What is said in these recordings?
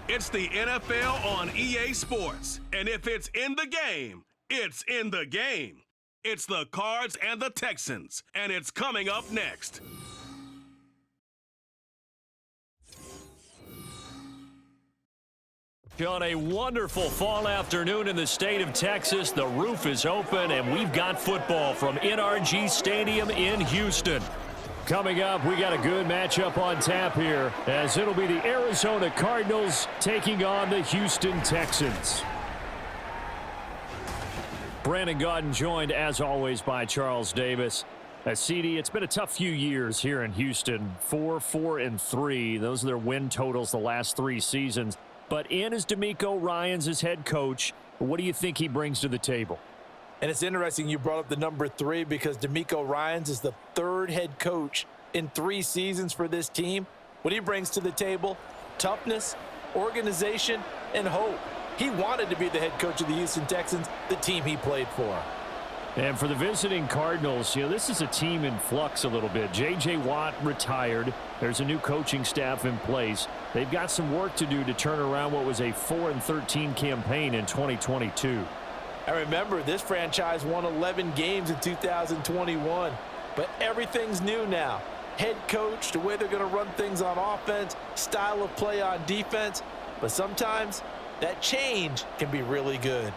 It's the NFL on EA Sports. And if it's in the game, it's in the game. It's the Cards and the Texans. And it's coming up next. On a wonderful fall afternoon in the state of Texas, the roof is open, and we've got football from NRG Stadium in Houston. Coming up, we got a good matchup on tap here, as it'll be the Arizona Cardinals taking on the Houston Texans. Brandon Gaudin joined, as always, by Charles Davis. CD, it's been a tough few years here in Houston. 4-4-3. Those are their win totals the last 3 seasons. But in is DeMeco Ryans as head coach. What do you think he brings to the table? And it's interesting you brought up the number 3 because DeMeco Ryans is the 3rd head coach in 3 seasons for this team. What he brings to the table: toughness, organization, and hope. He wanted to be the head coach of the Houston Texans, the team he played for. And for the visiting Cardinals, this is a team in flux a little bit. J.J. Watt retired. There's a new coaching staff in place. They've got some work to do to turn around what was a 4-13 campaign in 2022. I remember this franchise won 11 games in 2021, but everything's new now. Head coach, the way they're going to run things on offense, style of play on defense, but sometimes that change can be really good.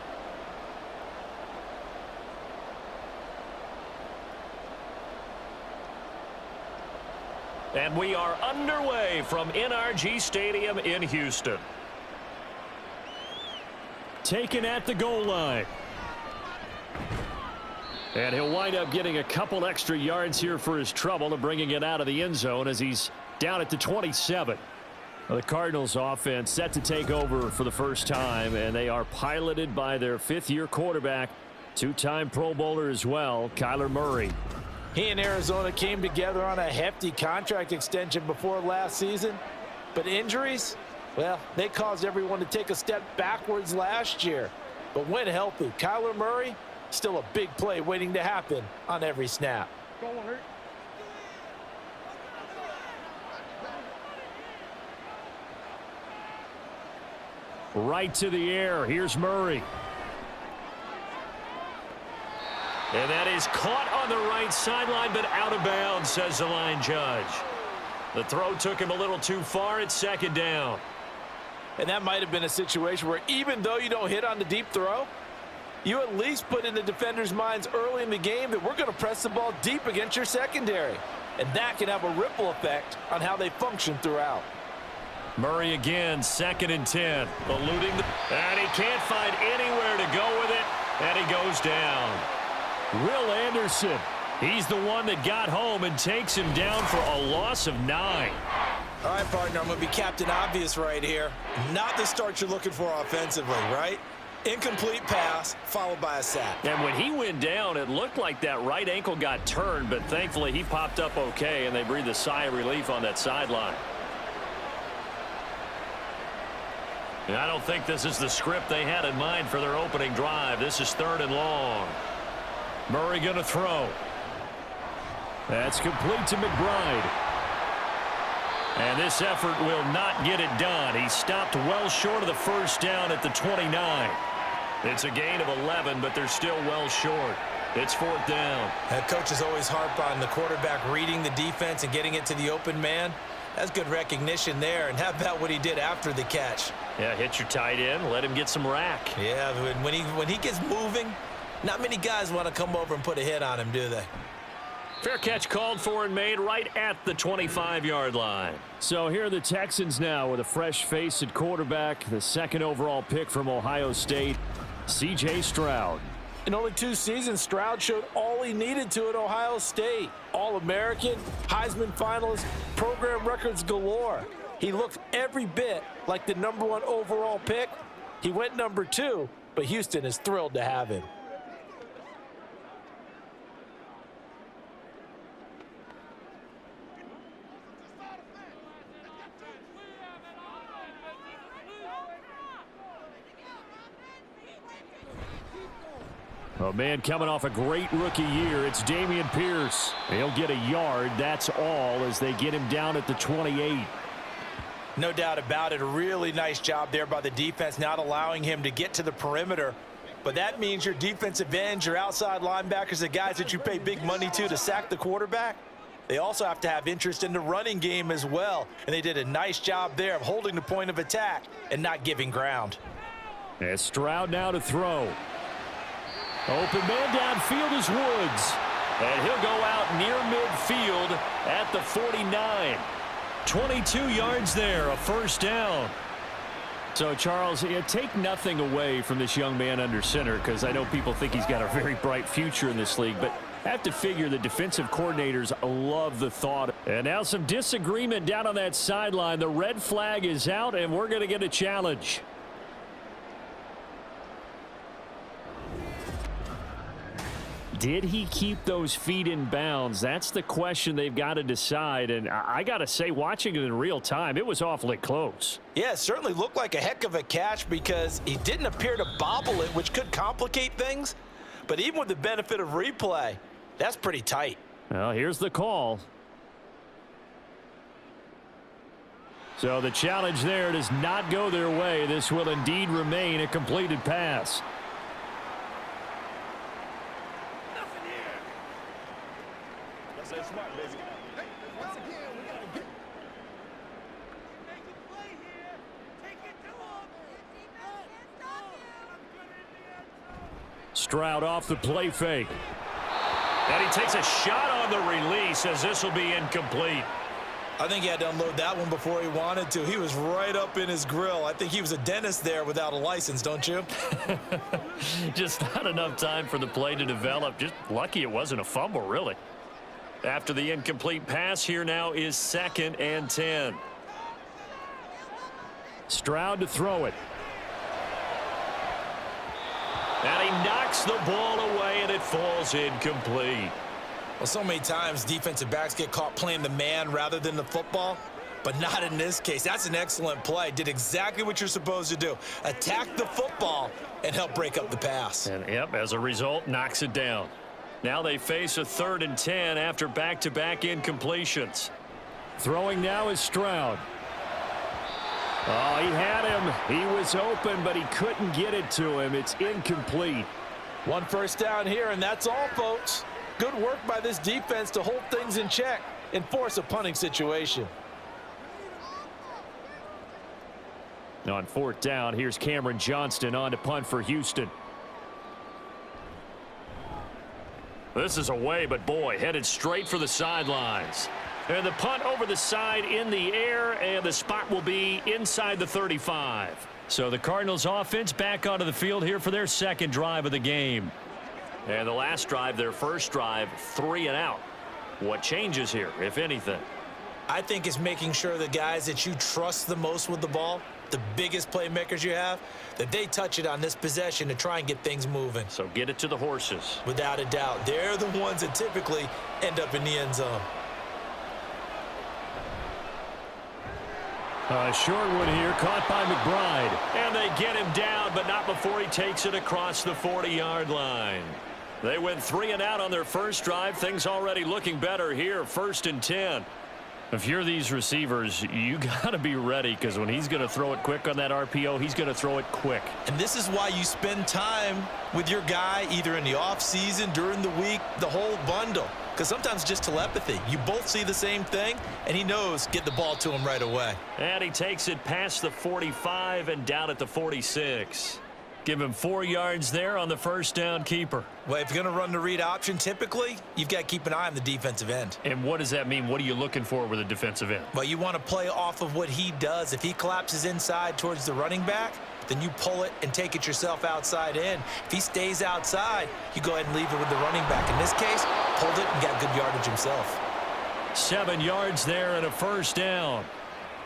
And we are underway from NRG Stadium in Houston. Taken at the goal line. And he'll wind up getting a couple extra yards here for his trouble and bringing it out of the end zone as he's down at the 27. The Cardinals offense set to take over for the first time, and they are piloted by their 5th-year quarterback, 2-time Pro Bowler as well, Kyler Murray. He and Arizona came together on a hefty contract extension before last season, but injuries, well, they caused everyone to take a step backwards last year. But when healthy, Kyler Murray, still a big play waiting to happen on every snap. Right to the air. Here's Murray. And that is caught on the right sideline, but out of bounds, says the line judge. The throw took him a little too far. It's 2nd down. And that might have been a situation where even though you don't hit on the deep throw, you at least put in the defender's minds early in the game that we're going to press the ball deep against your secondary. And that can have a ripple effect on how they function throughout. Murray again, 2nd and 10. Eluding and he can't find anywhere to go with it, and he goes down. Will Anderson, he's the one that got home and takes him down for a loss of 9. All right, partner, I'm going to be Captain Obvious right here. Not the start you're looking for offensively, right? Incomplete pass followed by a sack. And when he went down, it looked like that right ankle got turned, but thankfully he popped up okay, and they breathed a sigh of relief on that sideline. And I don't think this is the script they had in mind for their opening drive. This is 3rd and long. Murray going to throw. That's complete to McBride. And this effort will not get it done. He stopped well short of the first down at the 29. It's a gain of 11, but they're still well short. It's 4th down. That coaches always harp on the quarterback reading the defense and getting it to the open man. That's good recognition there. And how about what he did after the catch? Yeah, hit your tight end, let him get some rack. Yeah, when he gets moving, not many guys want to come over and put a hit on him, do they? Fair catch called for and made right at the 25-yard line. So here are the Texans now with a fresh face at quarterback, the 2nd overall pick from Ohio State, C.J. Stroud. In only 2 seasons, Stroud showed all he needed to at Ohio State. All-American, Heisman finalist, program records galore. He looked every bit like the #1 overall pick. He went number 2, but Houston is thrilled to have him. A man coming off a great rookie year, it's Dameon Pierce. He'll get a yard, that's all, as they get him down at the 28. No doubt about it. A really nice job there by the defense, not allowing him to get to the perimeter. But that means your defensive ends, your outside linebackers, the guys that you pay big money to sack the quarterback, they also have to have interest in the running game as well. And they did a nice job there of holding the point of attack and not giving ground. And Stroud now to throw. Open man downfield is Woods. And he'll go out near midfield at the 49. 22 yards there, a first down. So, Charles, take nothing away from this young man under center, because I know people think he's got a very bright future in this league, but I have to figure the defensive coordinators love the thought. And now some disagreement down on that sideline. The red flag is out, and we're going to get a challenge. Did he keep those feet in bounds? That's the question they've got to decide. And I got to say, watching it in real time, it was awfully close. Yeah, it certainly looked like a heck of a catch because he didn't appear to bobble it, which could complicate things. But even with the benefit of replay, that's pretty tight. Well, here's the call. So the challenge there does not go their way. This will indeed remain a completed pass. Stroud off the play fake. And he takes a shot on the release as this will be incomplete. I think he had to unload that one before he wanted to. He was right up in his grill. I think he was a dentist there without a license, don't you? Just not enough time for the play to develop. Just lucky it wasn't a fumble, really. After the incomplete pass, here now is 2nd and 10. Stroud to throw it. And he knocks the ball away, and it falls incomplete. Well, so many times defensive backs get caught playing the man rather than the football, but not in this case. That's an excellent play. Did exactly what you're supposed to do. Attack the football and help break up the pass. And, yep, as a result, knocks it down. Now they face a 3rd and 10 after back-to-back incompletions. Throwing now is Stroud. Oh, he had him. He was open, but he couldn't get it to him. It's incomplete. One first down here, and that's all, folks. Good work by this defense to hold things in check and force a punting situation. On 4th down, here's Cameron Johnston on to punt for Houston. This is away, but boy, headed straight for the sidelines. And the punt over the side in the air, and the spot will be inside the 35. So the Cardinals offense back onto the field here for their 2nd drive of the game. And the last drive, their first drive, 3 and out. What changes here, if anything? I think it's making sure the guys that you trust the most with the ball, the biggest playmakers you have, that they touch it on this possession to try and get things moving. So get it to the horses. Without a doubt. They're the ones that typically end up in the end zone. Short one here, caught by McBride. And they get him down, but not before he takes it across the 40-yard line. They went 3 and out on their first drive. Things already looking better here, 1st and 10. If you're these receivers, you got to be ready, because when he's going to throw it quick on that RPO, he's going to throw it quick. And this is why you spend time with your guy either in the offseason, during the week, the whole bundle. Because sometimes just telepathy. You both see the same thing, and he knows get the ball to him right away. And he takes it past the 45 and down at the 46. Give him 4 yards there on the first down keeper. Well, if you're going to run the read option, typically, you've got to keep an eye on the defensive end. And what does that mean? What are you looking for with a defensive end? Well, you want to play off of what he does. If he collapses inside towards the running back, then you pull it and take it yourself outside in. If he stays outside, you go ahead and leave it with the running back. In this case, pulled it and got good yardage himself. 7 yards there and a first down.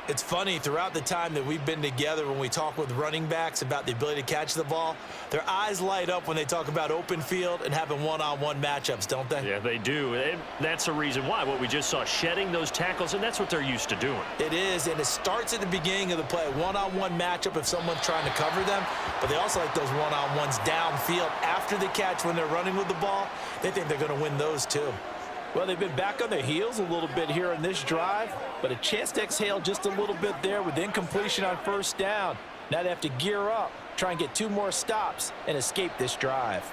It's funny, throughout the time that we've been together, when we talk with running backs about the ability to catch the ball, their eyes light up when they talk about open field and having one-on-one matchups, don't they? Yeah, they do. And that's the reason why. What we just saw, shedding those tackles, and that's what they're used to doing. It is, and it starts at the beginning of the play. One-on-one matchup if someone's trying to cover them, but they also like those one-on-ones downfield after the catch when they're running with the ball. They think they're going to win those too. Well, they've been back on their heels a little bit here on this drive, but a chance to exhale just a little bit there with incompletion on first down. Now they have to gear up, try and get 2 more stops, and escape this drive.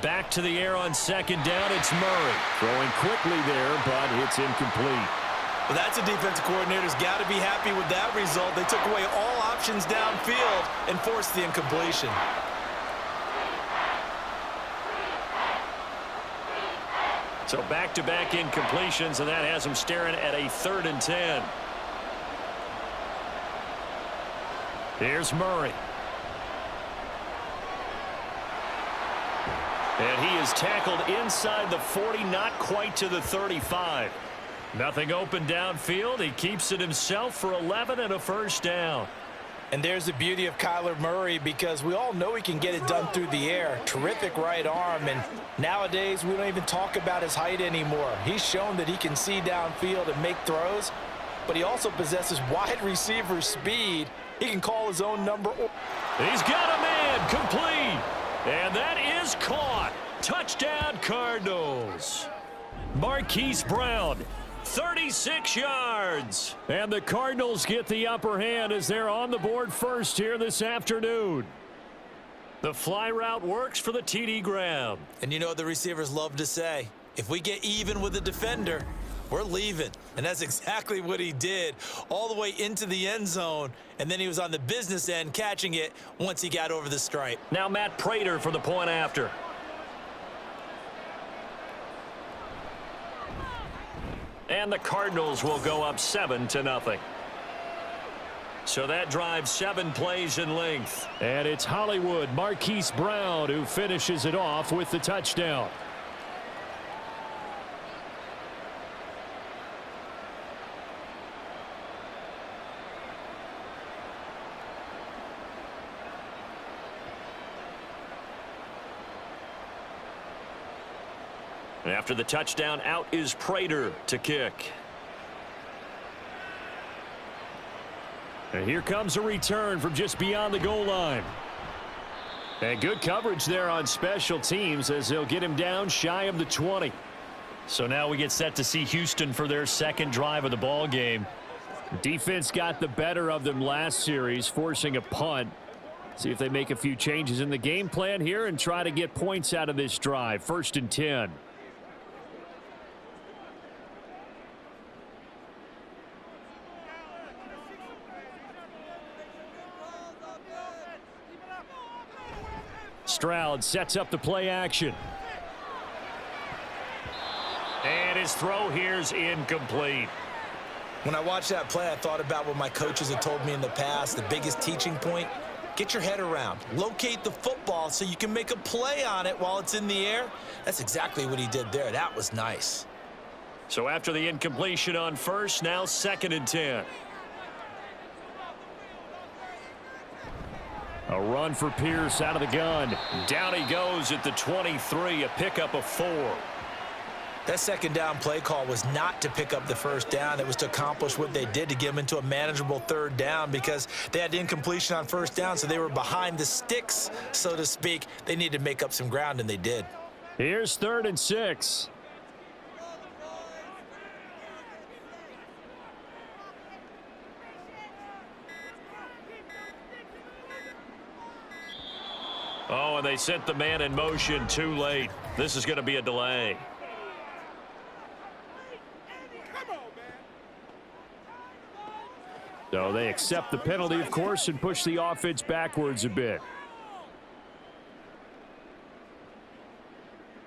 Back to the air on second down, it's Murray. Throwing quickly there, but it's incomplete. Well, that's a defensive coordinator's got to be happy with that result. They took away all options downfield and forced the incompletion. So back-to-back incompletions, and that has them staring at a 3rd and 10. Here's Murray. And he is tackled inside the 40, not quite to the 35. Nothing open downfield. He keeps it himself for 11 and a first down. And there's the beauty of Kyler Murray, because we all know he can get it done through the air. Terrific right arm, and nowadays we don't even talk about his height anymore. He's shown that he can see downfield and make throws, but he also possesses wide receiver speed. He can call his own number. He's got a man, complete. And that is caught. Touchdown, Cardinals. Marquise Brown, 36 yards. And the Cardinals get the upper hand as they're on the board first here this afternoon. The fly route works for the TD grab. And you know what the receivers love to say? If we get even with the defender, we're leaving. And that's exactly what he did, all the way into the end zone. And then he was on the business end catching it once he got over the stripe. Now Matt Prater for the point after. And the Cardinals will go up 7-0. So that drives 7 plays in length. And it's Hollywood Marquise Brown who finishes it off with the touchdown. After the touchdown, out is Prater to kick. And here comes a return from just beyond the goal line. And good coverage there on special teams as they'll get him down shy of the 20. So now we get set to see Houston for their second drive of the ball game. Defense got the better of them last series, forcing a punt. See if they make a few changes in the game plan here and try to get points out of this drive. 1st and 10. Stroud sets up the play action. And his throw here's incomplete. When I watched that play, I thought about what my coaches had told me in the past. The biggest teaching point, get your head around. Locate the football so you can make a play on it while it's in the air. That's exactly what he did there. That was nice. So after the incompletion on first, now 2nd and 10. A run for Pierce out of the gun. Down he goes at the 23, a pickup of 4. That second down play call was not to pick up the first down. It was to accomplish what they did, to get them into a manageable 3rd down, because they had incompletion on first down, so they were behind the sticks, so to speak. They needed to make up some ground, and they did. Here's 3rd and 6. Oh, and they sent the man in motion too late. This is going to be a delay. So they accept the penalty, of course, and push the offense backwards a bit.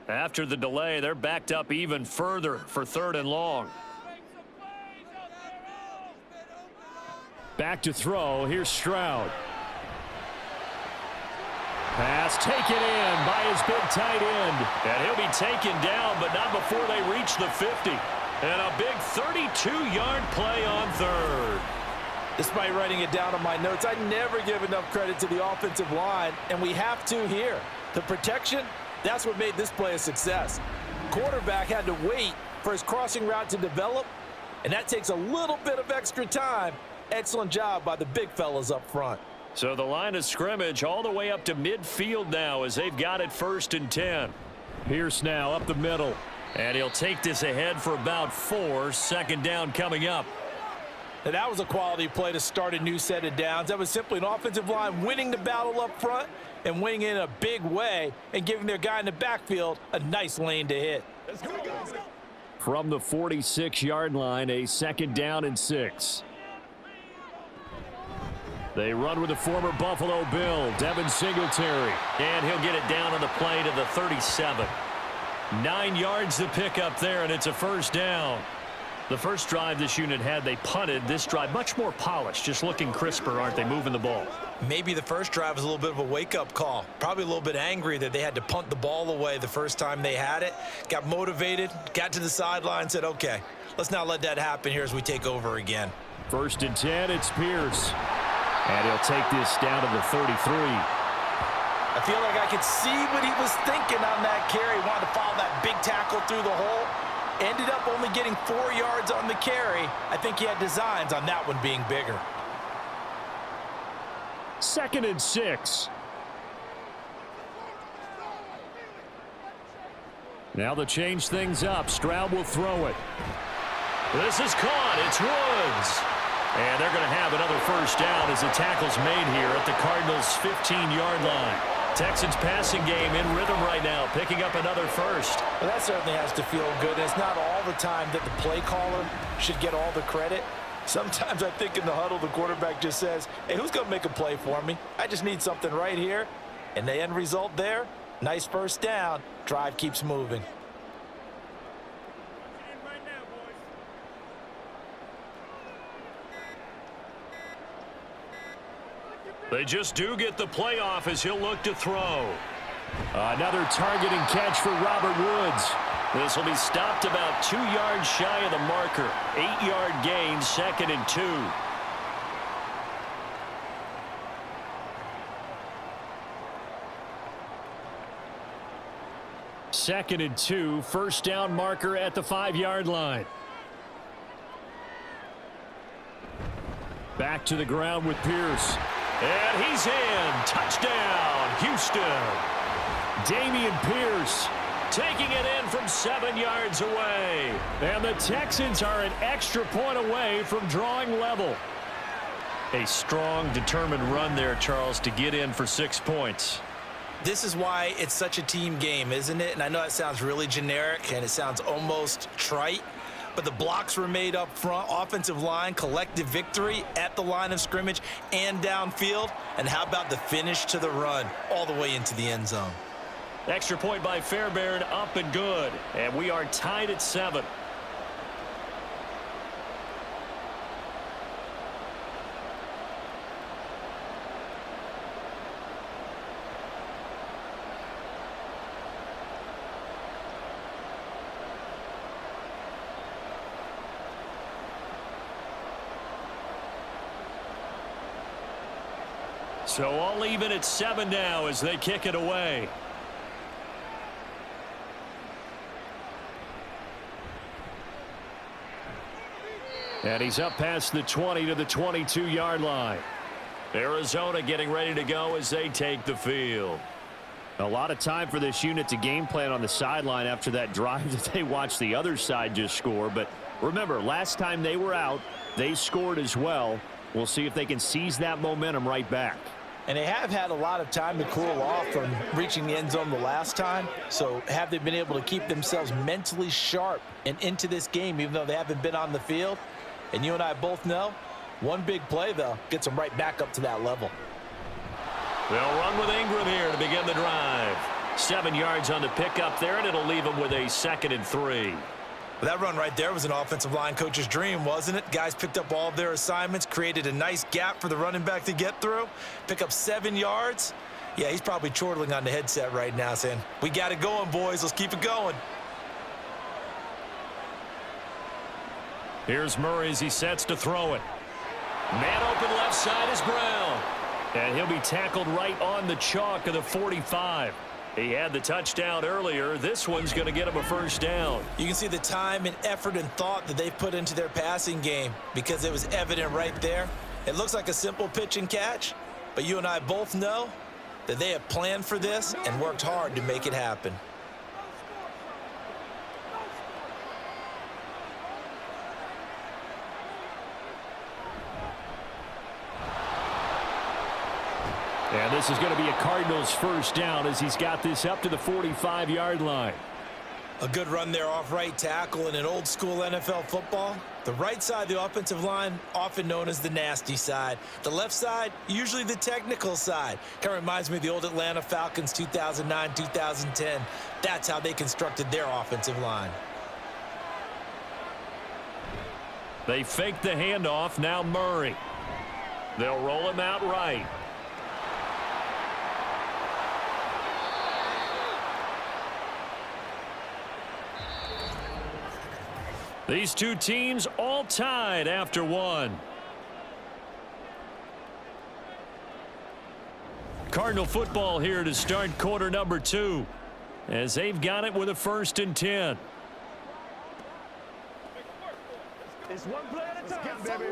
After the delay, they're backed up even further for 3rd and long. Back to throw. Here's Stroud. Pass taken in by his big tight end. And he'll be taken down, but not before they reach the 50. And a big 32-yard play on 3rd. Despite writing it down on my notes, I never give enough credit to the offensive line, and we have to here. The protection, that's what made this play a success. Quarterback had to wait for his crossing route to develop, and that takes a little bit of extra time. Excellent job by the big fellas up front. So the line of scrimmage all the way up to midfield now as they've got it 1st and 10. Pierce now up the middle. And he'll take this ahead for about 4. 2nd down coming up. And that was a quality play to start a new set of downs. That was simply an offensive line winning the battle up front and winning in a big way and giving their guy in the backfield a nice lane to hit. From the 46-yard line, a 2nd down and 6. They run with the former Buffalo Bill, Devin Singletary. And he'll get it down on the play to the 37. 9 yards to pick up there, and it's a 1st down. The first drive this unit had, they punted. This drive, much more polished, just looking crisper, aren't they, moving the ball? Maybe the first drive was a little bit of a wake-up call. Probably a little bit angry that they had to punt the ball away the first time they had it. Got motivated, got to the sideline, said, okay, let's not let that happen here as we take over again. 1st and 10, it's Pierce. And he'll take this down to the 33. I feel like I could see what he was thinking on that carry. Wanted to follow that big tackle through the hole. Ended up only getting 4 yards on the carry. I think he had designs on that one being bigger. 2nd and 6. Now to change things up, Stroud will throw it. This is caught. It's Woods. And they're going to have another 1st down as the tackle's made here at the Cardinals' 15-yard line. Texans passing game in rhythm right now, picking up another 1st. Well, that certainly has to feel good. It's not all the time that the play caller should get all the credit. Sometimes I think in the huddle, the quarterback just says, hey, who's going to make a play for me? I just need something right here. And the end result there, nice 1st down. Drive keeps moving. They just do get the playoff as he'll look to throw. Another targeting catch for Robert Woods. This will be stopped about 2 yards shy of the marker. 8-yard gain, 2nd and 2. Second and 2, 1st down marker at the 5-yard line. Back to the ground with Pierce. And he's in. Touchdown, Houston. Dameon Pierce taking it in from 7 yards away. And the Texans are an extra point away from drawing level. A strong, determined run there, Charles, to get in for 6 points. This is why it's such a team game, isn't it? And I know that sounds really generic and it sounds almost trite, but the blocks were made up front, offensive line, collective victory at the line of scrimmage and downfield. And how about the finish to the run all the way into the end zone? Extra point by Fairbairn, up and good. And we are tied at 7. So all even at 7 now as they kick it away. And he's up past the 20 to the 22-yard line. Arizona getting ready to go as they take the field. A lot of time for this unit to game plan on the sideline after that drive that they watched the other side just score. But remember, last time they were out, they scored as well. We'll see if they can seize that momentum right back. And they have had a lot of time to cool off from reaching the end zone the last time. So have they been able to keep themselves mentally sharp and into this game, even though they haven't been on the field? And you and I both know, one big play, though, gets them right back up to that level. They'll run with Ingram here to begin the drive. 7 yards on the pickup there, and it'll leave them with a 2nd and 3. Well, that run right there was an offensive line coach's dream, wasn't it? Guys picked up all of their assignments, created a nice gap for the running back to get through, pick up 7 yards. Yeah, he's probably chortling on the headset right now saying, we got it going, boys. Let's keep it going. Here's Murray as he sets to throw it. Man open left side is Brown. And he'll be tackled right on the chalk of the 45. He had the touchdown earlier. This one's going to get him a 1st down. You can see the time and effort and thought that they've put into their passing game because it was evident right there. It looks like a simple pitch and catch, But you and I both know that they have planned for this and worked hard to make it happen. And this is going to be a Cardinals first down as he's got this up to the 45-yard line. A good run there off right tackle in an old school NFL football. The right side of the offensive line, often known as the nasty side. The left side, usually the technical side. Kind of reminds me of the old Atlanta Falcons 2009, 2010. That's how they constructed their offensive line. They fake the handoff. Now Murray. They'll roll him out right. These two teams all tied after one. Cardinal football here to start quarter number 2 as they've got it with a 1st and 10. It's one play at a time, baby.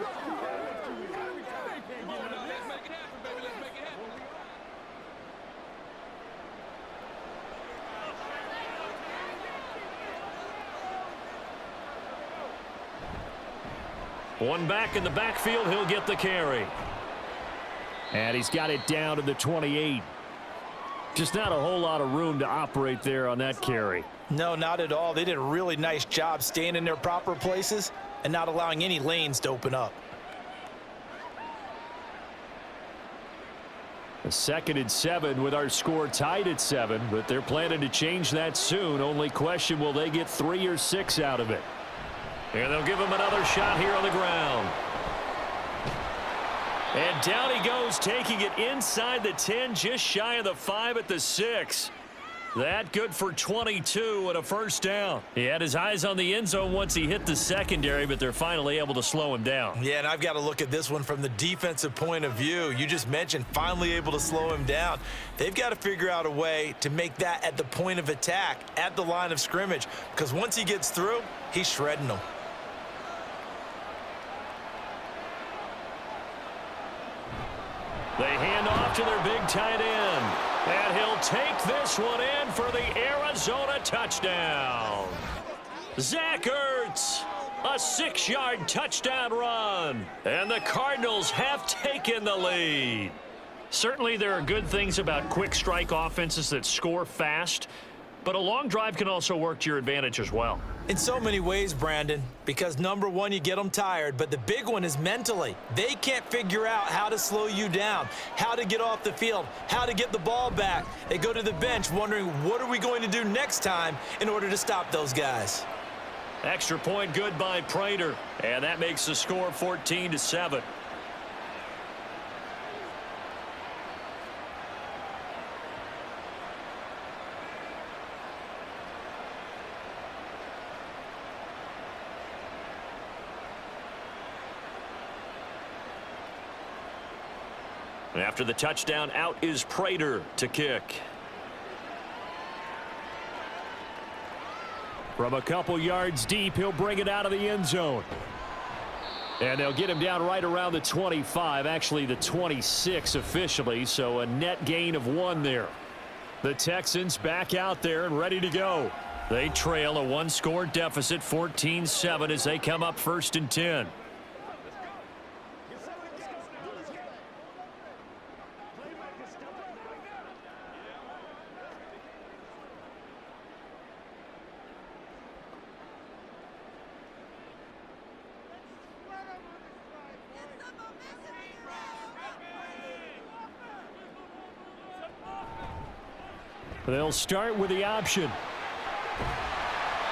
One back in the backfield, he'll get the carry. And he's got it down to the 28. Just not a whole lot of room to operate there on that carry. No, not at all. They did a really nice job staying in their proper places and not allowing any lanes to open up. A 2nd and 7 with our score tied at 7, but they're planning to change that soon. Only question, will they get 3 or 6 out of it? And they'll give him another shot here on the ground. And down he goes, taking it inside the 10, just shy of the 5 at the 6. That good for 22 and a 1st down. He had his eyes on the end zone once he hit the secondary, but they're finally able to slow him down. Yeah, and I've got to look at this one from the defensive point of view. You just mentioned finally able to slow him down. They've got to figure out a way to make that at the point of attack, at the line of scrimmage, because once he gets through, he's shredding them. They hand off to their big tight end. And he'll take this one in for the Arizona touchdown. Zach Ertz, a 6-yard touchdown run. And the Cardinals have taken the lead. Certainly there are good things about quick strike offenses that score fast, but a long drive can also work to your advantage as well. In so many ways, Brandon, because number one, you get them tired, but the big one is mentally. They can't figure out how to slow you down, how to get off the field, how to get the ball back. They go to the bench wondering, what are we going to do next time in order to stop those guys? Extra point good by Prater, and that makes the score 14-7. After the touchdown, out is Prater to kick. From a couple yards deep, he'll bring it out of the end zone. And they'll get him down right around the 25, actually the 26 officially, so a net gain of 1 there. The Texans back out there and ready to go. They trail a 1-score deficit, 14-7, as they come up 1st and 10. They'll start with the option.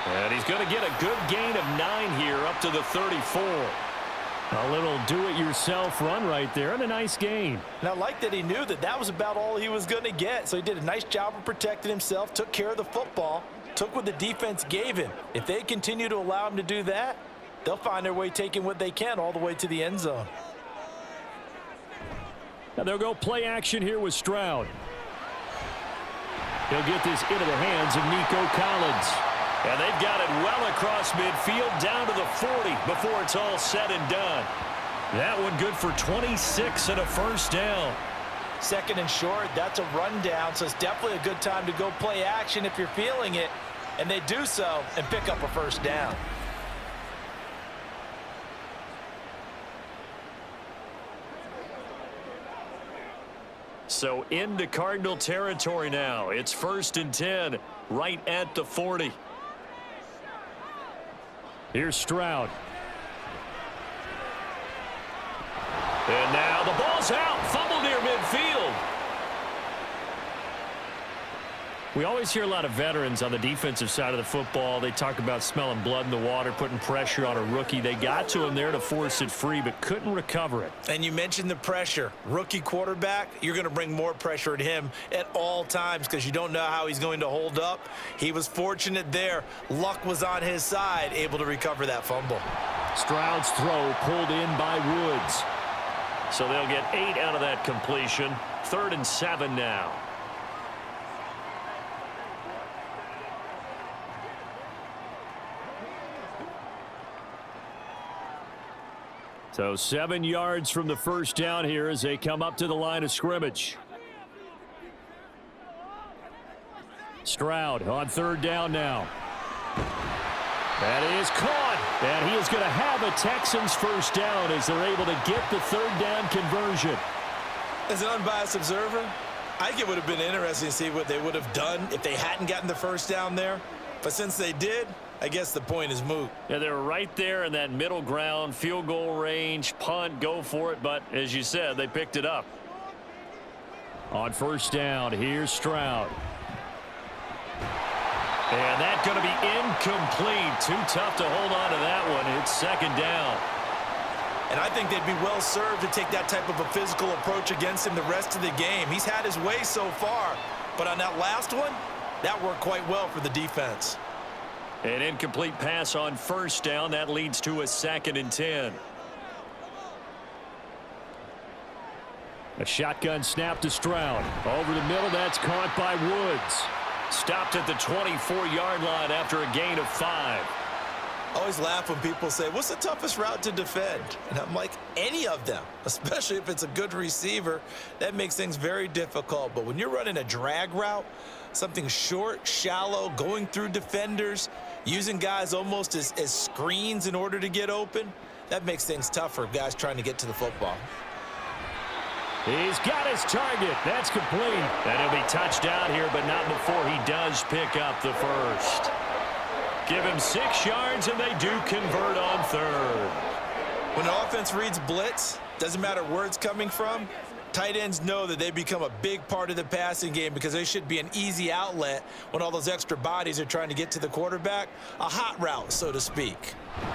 And he's going to get a good gain of 9 here up to the 34. A little do-it-yourself run right there and a nice gain. And I like that he knew that that was about all he was going to get. So he did a nice job of protecting himself, took care of the football, took what the defense gave him. If they continue to allow him to do that, they'll find their way taking what they can all the way to the end zone. Now they'll go play action here with Stroud. He'll get this into the hands of Nico Collins. And they've got it well across midfield down to the 40 before it's all said and done. That one good for 26 and a 1st down. Second and short, that's a rundown, so it's definitely a good time to go play action if you're feeling it. And they do so and pick up a first down. So into Cardinal territory now. It's 1st and 10, right at the 40. Here's Stroud. And now the ball's out. Fumble near midfield. We always hear a lot of veterans on the defensive side of the football. They talk about smelling blood in the water, putting pressure on a rookie. They got to him there to force it free, but couldn't recover it. And you mentioned the pressure. Rookie quarterback, you're going to bring more pressure at him at all times because you don't know how he's going to hold up. He was fortunate there. Luck was on his side, able to recover that fumble. Stroud's throw pulled in by Woods. So they'll get 8 out of that completion. 3rd and 7 now. So 7 yards from the first down here as they come up to the line of scrimmage. Stroud on 3rd down now. That is caught. And he is going to have a Texans first down as they're able to get the 3rd down conversion. As an unbiased observer, I think it would have been interesting to see what they would have done if they hadn't gotten the first down there. But since they did, I guess the point is moot. Yeah, they were right there in that middle ground, field goal range, punt, go for it. But as you said, they picked it up. On 1st down, here's Stroud. And that's going to be incomplete. Too tough to hold on to that one. It's 2nd down. And I think they'd be well served to take that type of a physical approach against him the rest of the game. He's had his way so far, but on that last one, that worked quite well for the defense. An incomplete pass on 1st down. That leads to a 2nd and 10. A shotgun snap to Stroud. Over the middle, that's caught by Woods. Stopped at the 24-yard line after a gain of 5. I always laugh when people say, what's the toughest route to defend? And I'm like, any of them, especially if it's a good receiver. That makes things very difficult. But when you're running a drag route, something short, shallow, going through defenders, using guys almost as screens in order to get open, that makes things tougher, guys trying to get to the football. He's got his target. That's complete. And he'll be touched out here, but not before he does pick up the first. Give him 6 yards, and they do convert on 3rd. When an offense reads blitz, doesn't matter where it's coming from, tight ends know that they become a big part of the passing game because they should be an easy outlet when all those extra bodies are trying to get to the quarterback. A hot route, so to speak.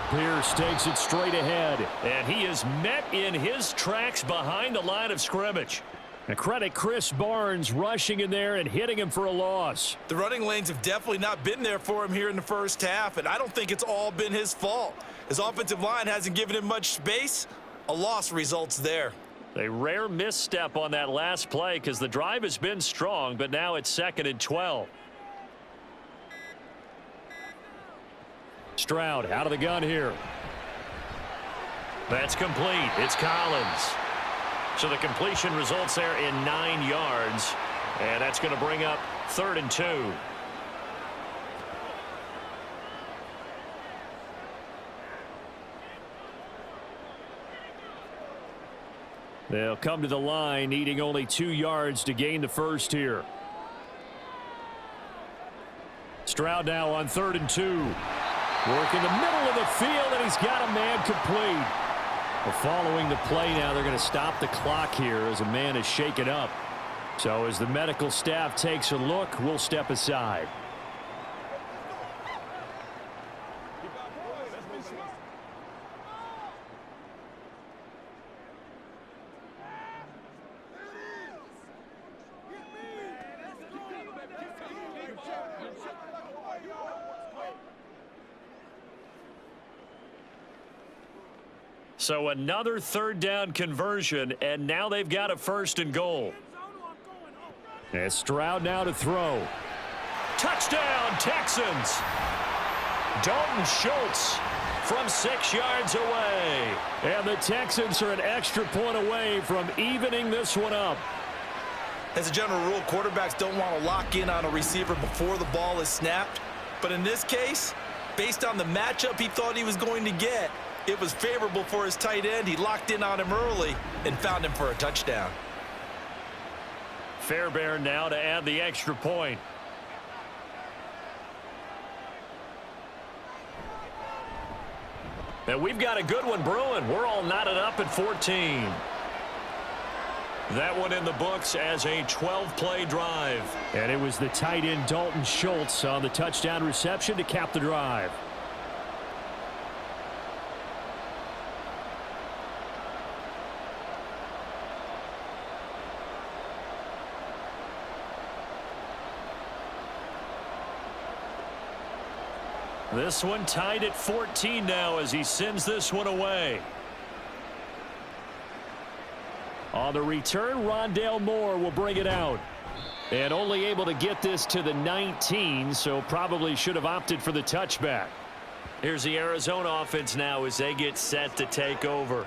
Pierce takes it straight ahead, and he is met in his tracks behind the line of scrimmage. And credit Chris Barnes rushing in there and hitting him for a loss. The running lanes have definitely not been there for him here in the first half, and I don't think it's all been his fault. His offensive line hasn't given him much space. A loss results there. A rare misstep on that last play because the drive has been strong, but now it's 2nd and 12. Stroud out of the gun here. That's complete. It's Collins. So the completion results there in 9 yards, and that's going to bring up 3rd and 2. They'll come to the line needing only 2 yards to gain the first here. Stroud now on 3rd and 2. Work in the middle of the field, and he's got a man complete. Well, following the play now, they're going to stop the clock here as a man is shaken up. So as the medical staff takes a look, we'll step aside. So another 3rd down conversion, and now they've got a 1st and goal. And Stroud now to throw. Touchdown, Texans! Dalton Schultz from 6 yards away. And the Texans are an extra point away from evening this one up. As a general rule, quarterbacks don't want to lock in on a receiver before the ball is snapped. But in this case, based on the matchup he thought he was going to get, it was favorable for his tight end. He locked in on him early and found him for a touchdown. Fairbairn now to add the extra point. And we've got a good one brewing. We're all knotted up at 14. That one in the books as a 12-play drive. And it was the tight end Dalton Schultz on the touchdown reception to cap the drive. This one tied at 14 now as he sends this one away. On the return, Rondale Moore will bring it out. And only able to get this to the 19, so probably should have opted for the touchback. Here's the Arizona offense now as they get set to take over.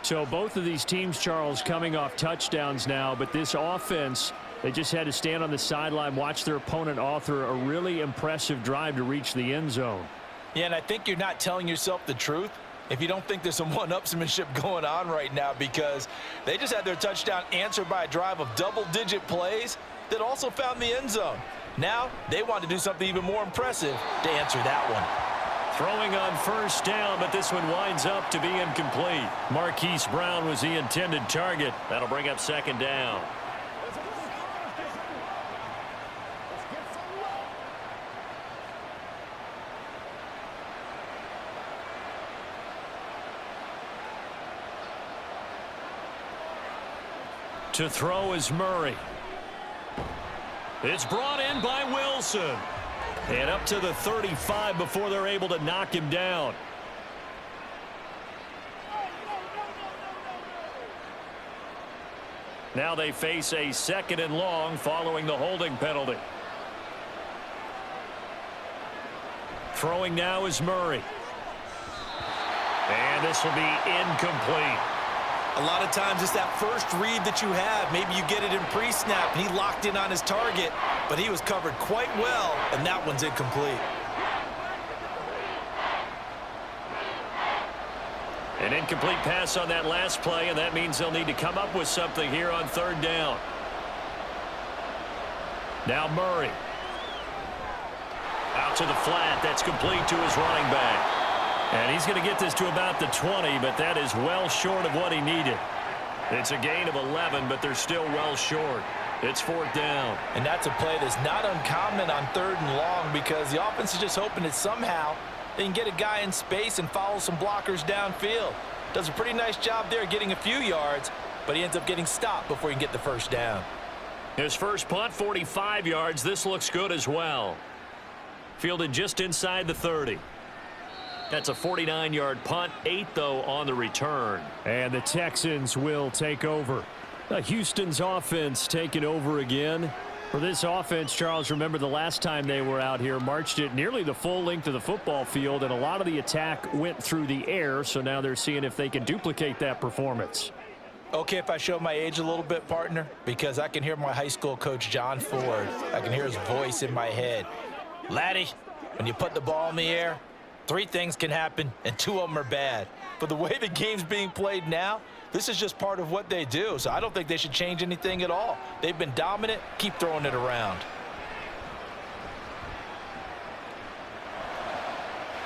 So both of these teams, Charles, coming off touchdowns now, but this offense, they just had to stand on the sideline, watch their opponent author a really impressive drive to reach the end zone. Yeah, and I think you're not telling yourself the truth if you don't think there's some one-upsmanship going on right now, because they just had their touchdown answered by a drive of double-digit plays that also found the end zone. Now they want to do something even more impressive to answer that one. Throwing on first down, but this one winds up to be incomplete. Marquise Brown was the intended target. That'll bring up second down. To throw is Murray. It's brought in by Wilson. And up to the 35 before they're able to knock him down. Now they face a second and long following the holding penalty. Throwing now is Murray. And this will be incomplete. A lot of times it's that first read that you have. Maybe you get it in pre-snap, and he locked in on his target, but he was covered quite well, and that one's incomplete. An incomplete pass on that last play, and that means they'll need to come up with something here on third down. Now Murray. Out to the flat. That's complete to his running back. And he's going to get this to about the 20, but that is well short of what he needed. It's a gain of 11, but they're still well short. It's fourth down. And that's a play that's not uncommon on third and long, because the offense is just hoping that somehow they can get a guy in space and follow some blockers downfield. Does a pretty nice job there getting a few yards, but he ends up getting stopped before he can get the first down. His first punt, 45 yards. This looks good as well. Fielded just inside the 30. That's a 49-yard punt, 8 though on the return. And the Texans will take over. Houston's offense taking over again. For this offense, Charles, remember the last time they were out here, marched it nearly the full length of the football field, and a lot of the attack went through the air, so now they're seeing if they can duplicate that performance. Okay, if I show my age a little bit, partner, because I can hear my high school coach, John Ford. I can hear his voice in my head. Laddie, when you put the ball in the air, 3 things can happen, and 2 of them are bad. But the way the game's being played now, this is just part of what they do, so I don't think they should change anything at all. They've been dominant. Keep throwing it around.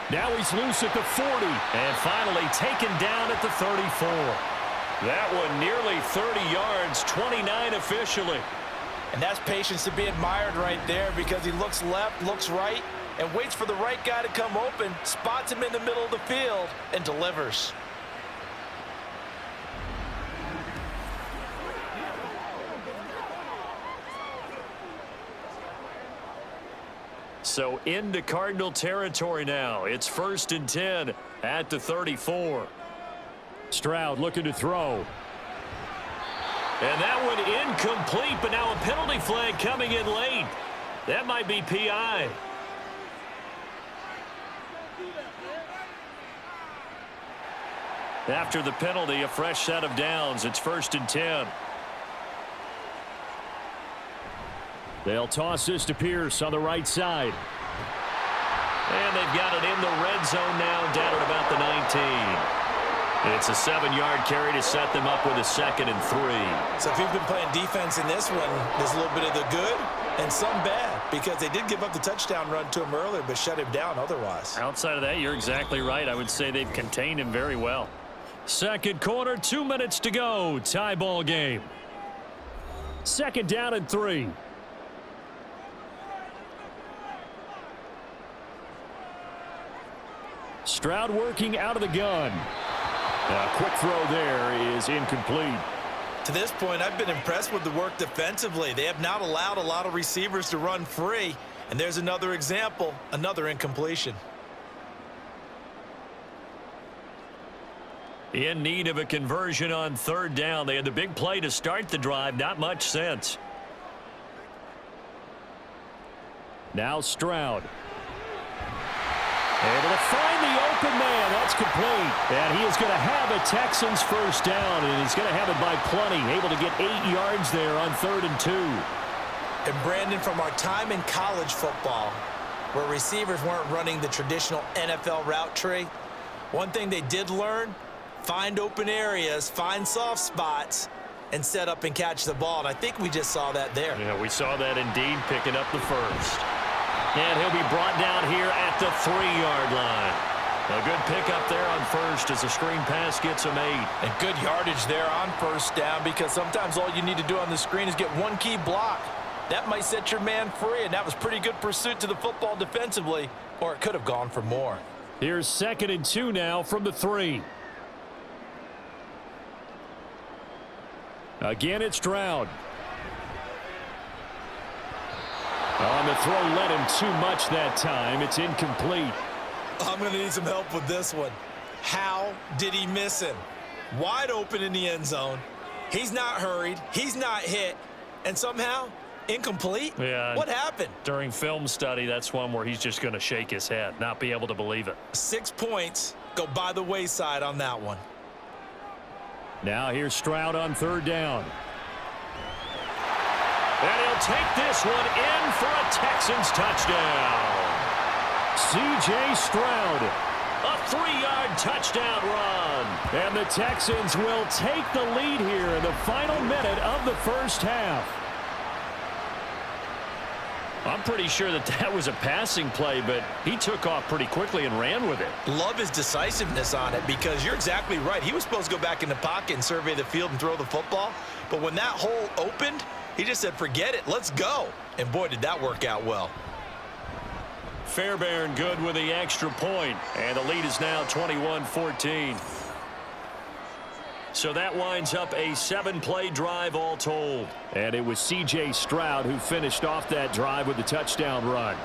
Now he's loose at the 40. And finally taken down at the 34. That one nearly 30 yards, 29 officially. And that's patience to be admired right there, because he looks left, looks right, and waits for the right guy to come open, spots him in the middle of the field, and delivers. So into Cardinal territory now. It's 1st and 10 at the 34. Stroud looking to throw. And that one incomplete, but now a penalty flag coming in late. That might be PI. After the penalty, a fresh set of downs. It's 1st and 10. They'll toss this to Pierce on the right side. And they've got it in the red zone now, down at about the 19. It's a 7-yard carry to set them up with a 2nd and 3. So if you've been playing defense in this one, there's a little bit of the good and some bad, because they did give up the touchdown run to him earlier, but shut him down otherwise. Outside of that, you're exactly right. I would say they've contained him very well. Second quarter, 2 minutes to go. Tie ball game. 2nd down and 3. Stroud working out of the gun. A quick throw there is incomplete. To this point, I've been impressed with the work defensively. They have not allowed a lot of receivers to run free. And there's another example, another incompletion. In need of a conversion on 3rd down. They had the big play to start the drive. Not much sense. Now Stroud. Able to find the open man. That's complete. And he is going to have a Texans first down, and he's going to have it by plenty. Able to get 8 yards there on 3rd and 2. And Brandon, from our time in college football, where receivers weren't running the traditional NFL route tree, one thing they did learn, find open areas, find soft spots, and set up and catch the ball. And I think we just saw that there. Yeah, we saw that indeed, picking up the first. And he'll be brought down here at the 3-yard line. A good pickup there on first as the screen pass gets him 8. And good yardage there on first down, because sometimes all you need to do on the screen is get one key block. That might set your man free, and that was pretty good pursuit to the football defensively, or it could have gone for more. Here's 2nd and 2 now from the 3. Again, it's Stroud. On the throw, led him too much that time. It's incomplete. I'm going to need some help with this one. How did he miss him? Wide open in the end zone. He's not hurried. He's not hit. And somehow, incomplete? Yeah. What happened? During film study, that's one where he's just going to shake his head, not be able to believe it. 6 points go by the wayside on that one. Now here's Stroud on 3rd down. And he'll take this one in for a Texans touchdown. C.J. Stroud. A 3-yard touchdown run. And the Texans will take the lead here in the final minute of the first half. I'm pretty sure that was a passing play, but he took off pretty quickly and ran with it. Love his decisiveness on it, because you're exactly right. He was supposed to go back in the pocket and survey the field and throw the football. But when that hole opened, he just said, forget it, let's go. And boy, did that work out well. Fairbairn good with the extra point, and the lead is now 21-14. So that winds up a 7-play drive all told. And it was C.J. Stroud who finished off that drive with the touchdown run.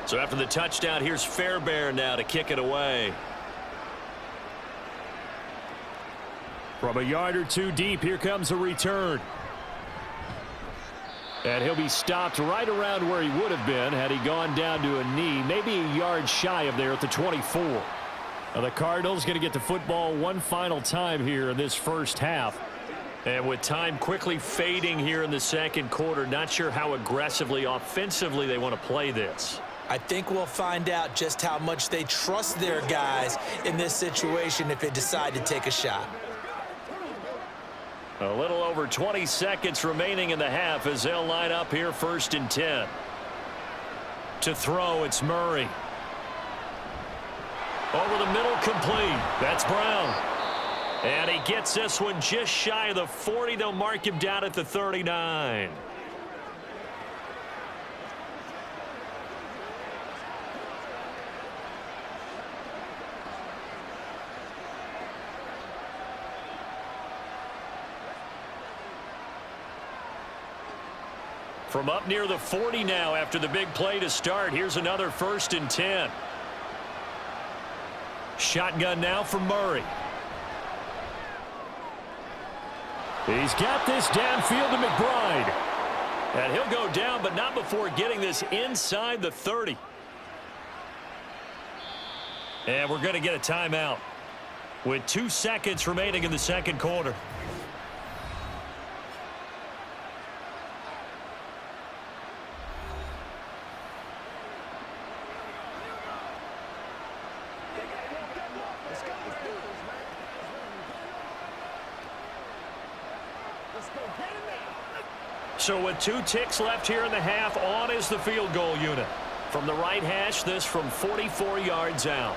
So after the touchdown, here's Fairbairn now to kick it away. From a yard or two deep, here comes a return. And he'll be stopped right around where he would have been had he gone down to a knee, maybe a yard shy of there at the 24. Now the Cardinals going to get the football one final time here in this first half. And with time quickly fading here in the second quarter, not sure how aggressively, offensively they want to play this. I think we'll find out just how much they trust their guys in this situation if they decide to take a shot. A little over 20 seconds remaining in the half as they'll line up here 1st and 10. To throw, it's Murray. Over the middle, complete. That's Brown. And he gets this one just shy of the 40. They'll mark him down at the 39. From up near the 40 now after the big play to start. Here's another 1st and 10. Shotgun now for Murray. He's got this downfield to McBride. And he'll go down, but not before getting this inside the 30. And we're going to get a timeout with 2 seconds remaining in the second quarter. So with 2 ticks left here in the half, on is the field goal unit. From the right hash, this from 44 yards out.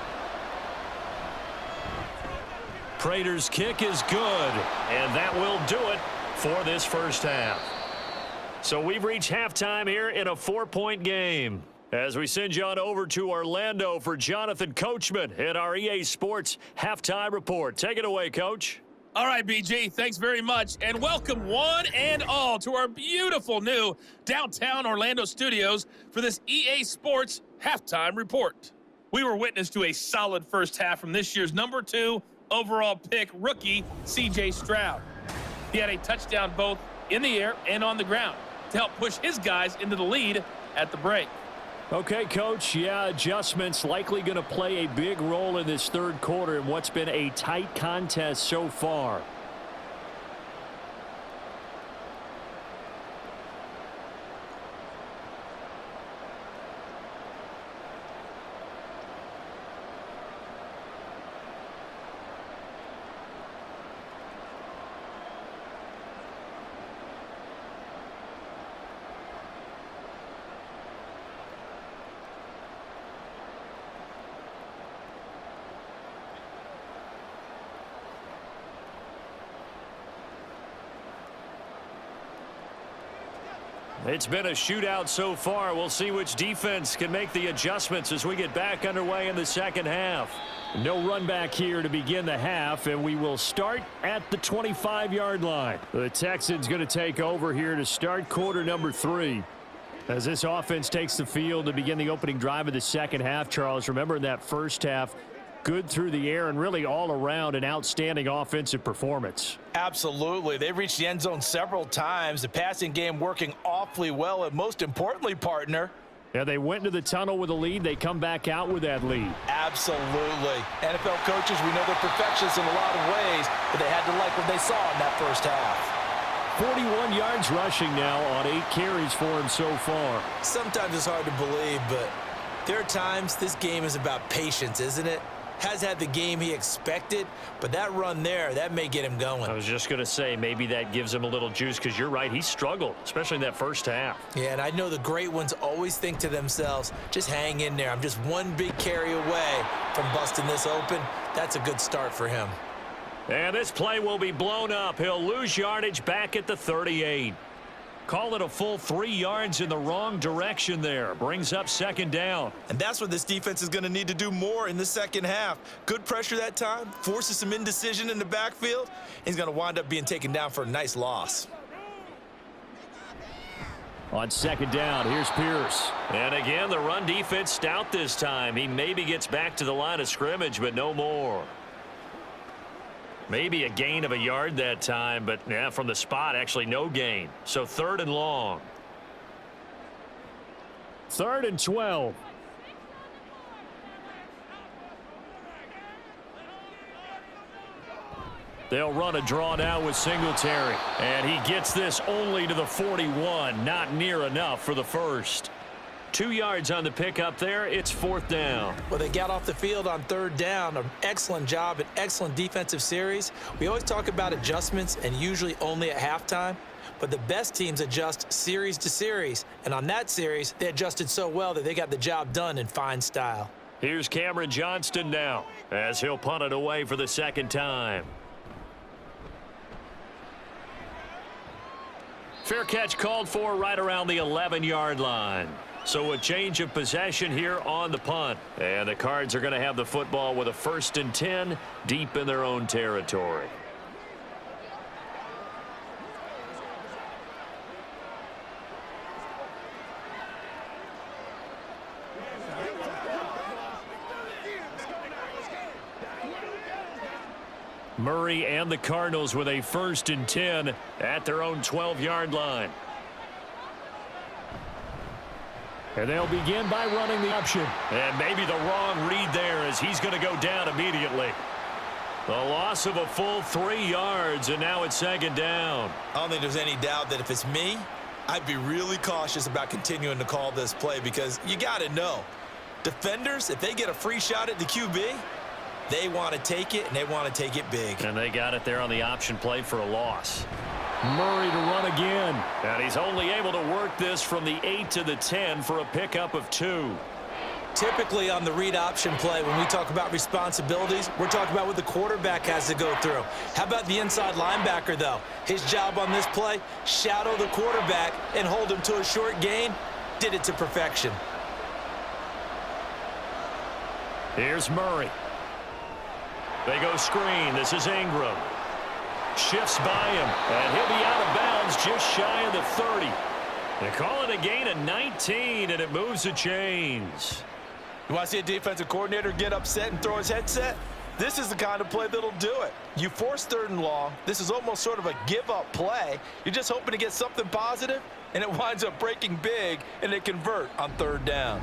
Prater's kick is good, and that will do it for this first half. So we've reached halftime here in a 4-point game. As we send you on over to Orlando for Jonathan Coachman in our EA Sports Halftime Report. Take it away, Coach. All right, BG, thanks very much, and welcome one and all to our beautiful new downtown Orlando studios for this EA Sports Halftime Report. We were witness to a solid first half from this year's number 2 overall pick rookie, C.J. Stroud. He had a touchdown both in the air and on the ground to help push his guys into the lead at the break. Okay, Coach, yeah, adjustments likely going to play a big role in this third quarter in what's been a tight contest so far. It's been a shootout so far. We'll see which defense can make the adjustments as we get back underway in the second half. No run back here to begin the half, and we will start at the 25-yard line. The Texans going to take over here to start quarter number 3. As this offense takes the field to begin the opening drive of the second half, Charles, remember in that first half, good through the air and really all around an outstanding offensive performance. Absolutely. They've reached the end zone several times. The passing game working awfully well, and most importantly, partner, yeah, they went into the tunnel with a lead. They come back out with that lead. Absolutely. NFL coaches, we know they're perfectionists in a lot of ways, but they had to like what they saw in that first half. 41 yards rushing now on 8 carries for him so far. Sometimes it's hard to believe, but there are times this game is about patience, isn't it? Has had the game he expected, but that run there, that may get him going. I was just going to say, maybe that gives him a little juice, because you're right, he struggled, especially in that first half. Yeah, and I know the great ones always think to themselves, just hang in there. I'm just one big carry away from busting this open. That's a good start for him. And this play will be blown up. He'll lose yardage back at the 38. Call it a full 3 yards in the wrong direction there. Brings up second down. And that's what this defense is going to need to do more in the second half. Good pressure that time, forces some indecision in the backfield. He's going to wind up being taken down for a nice loss. On second down, here's Pierce. And again, the run defense stout this time. He maybe gets back to the line of scrimmage, but no more. Maybe a gain of a yard that time, but yeah, from the spot, actually no gain. So 3rd and long. 3rd and 12. They'll run a draw now with Singletary. And he gets this only to the 41. Not near enough for the first. 2 yards on the pickup there. It's 4th down. Well, they got off the field on 3rd down. An excellent job, an excellent defensive series. We always talk about adjustments, and usually only at halftime. But the best teams adjust series to series. And on that series, they adjusted so well that they got the job done in fine style. Here's Cameron Johnston now, as he'll punt it away for the second time. Fair catch called for right around the 11-yard line. So a change of possession here on the punt. And the Cards are going to have the football with a 1st and 10 deep in their own territory. Murray and the Cardinals with a 1st and 10 at their own 12-yard line. And they'll begin by running the option. And maybe the wrong read there as he's going to go down immediately. The loss of a full 3 yards, and now it's 2nd down. I don't think there's any doubt that if it's me, I'd be really cautious about continuing to call this play because you got to know, defenders, if they get a free shot at the QB, they want to take it, and they want to take it big. And they got it there on the option play for a loss. Murray to run again. And he's only able to work this from the 8 to the 10 for a pickup of 2. Typically on the read option play, when we talk about responsibilities, we're talking about what the quarterback has to go through. How about the inside linebacker, though? His job on this play, shadow the quarterback and hold him to a short gain. Did it to perfection. Here's Murray. They go screen. This is Ingram. Shifts by him, and he'll be out of bounds just shy of the 30. They call it a gain of 19, and it moves the chains. You want to see a defensive coordinator get upset and throw his headset? This is the kind of play that'll do it. You force 3rd and long. This is almost sort of a give-up play. You're just hoping to get something positive, and it winds up breaking big, and they convert on 3rd down.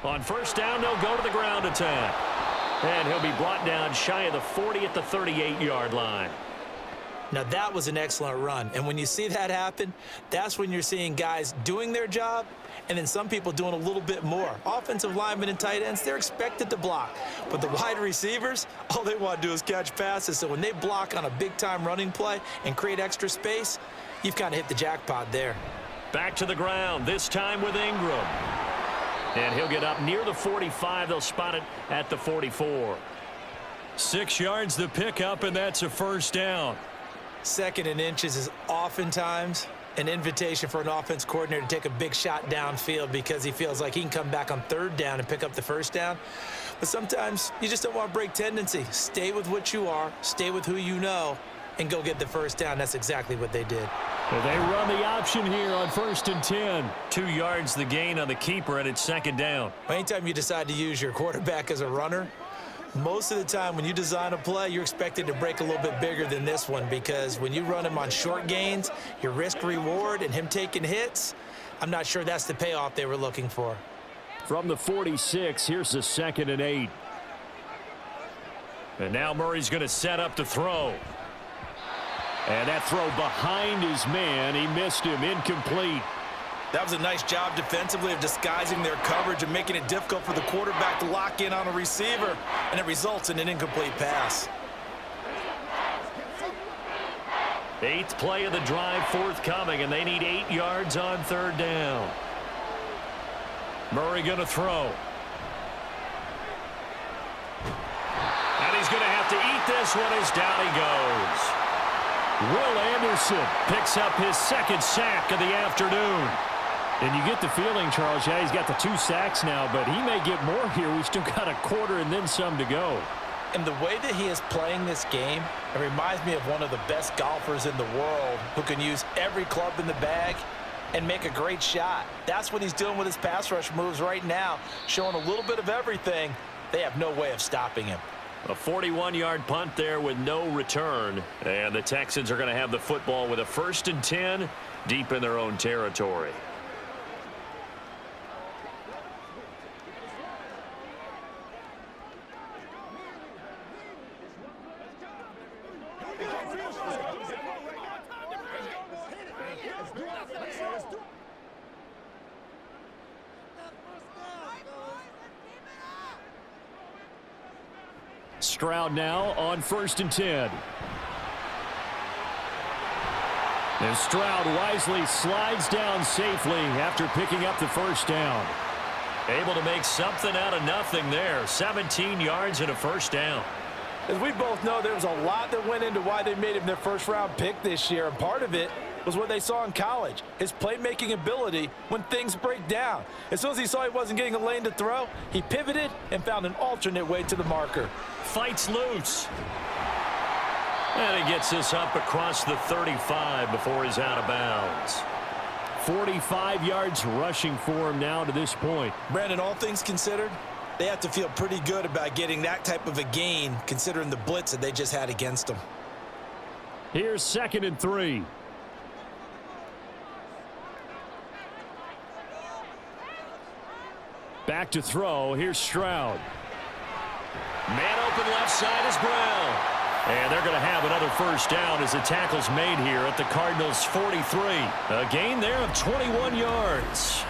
On 1st down, they'll go to the ground attack. And he'll be brought down shy of the 40 at the 38-yard line. Now, that was an excellent run. And when you see that happen, that's when you're seeing guys doing their job and then some people doing a little bit more. Offensive linemen and tight ends, they're expected to block. But the wide receivers, all they want to do is catch passes. So when they block on a big-time running play and create extra space, you've kind of hit the jackpot there. Back to the ground, this time with Ingram. And he'll get up near the 45. They'll spot it at the 44. 6 yards the pickup, and that's a 1st down. 2nd and inches is oftentimes an invitation for an offense coordinator to take a big shot downfield because he feels like he can come back on 3rd down and pick up the 1st down. But sometimes you just don't want to break tendency. Stay with what you are, stay with who you know, and go get the 1st down. That's exactly what they did. And they run the option here on 1st and 10. 2 yards the gain on the keeper, and it's 2nd down. Anytime you decide to use your quarterback as a runner, most of the time when you design a play, you're expected to break a little bit bigger than this one because when you run him on short gains, your risk-reward and him taking hits, I'm not sure that's the payoff they were looking for. From the 46, here's the 2nd and 8. And now Murray's going to set up to throw. And that throw behind his man, he missed him, incomplete. That was a nice job defensively of disguising their coverage and making it difficult for the quarterback to lock in on a receiver, and it results in an incomplete pass. 8th play of the drive forthcoming, and they need 8 yards on 3rd down. Murray going to throw. And he's going to have to eat this one as down he goes. Will Anderson picks up his 2nd sack of the afternoon. And you get the feeling, Charles, yeah, he's got the 2 sacks now, but he may get more here. We've still got a quarter and then some to go. And the way that he is playing this game, it reminds me of one of the best golfers in the world who can use every club in the bag and make a great shot. That's what he's doing with his pass rush moves right now, showing a little bit of everything. They have no way of stopping him. A 41-yard punt there with no return. And the Texans are going to have the football with a 1st and 10 deep in their own territory. Stroud now on 1st and 10. And Stroud wisely slides down safely after picking up the 1st down. Able to make something out of nothing there. 17 yards and a 1st down. As we both know, there was a lot that went into why they made him their 1st-round pick this year, and part of it was what they saw in college, his playmaking ability when things break down. As soon as he saw he wasn't getting a lane to throw, he pivoted and found an alternate way to the marker. Fights loose. And he gets this up across the 35 before he's out of bounds. 45 yards rushing for him now to this point. Brandon, all things considered, they have to feel pretty good about getting that type of a gain considering the blitz that they just had against them. Here's 2nd and 3. Back to throw. Here's Stroud. Man open left side is Brown. And they're going to have another first down as the tackle's made here at the Cardinals' 43. A gain there of 21 yards.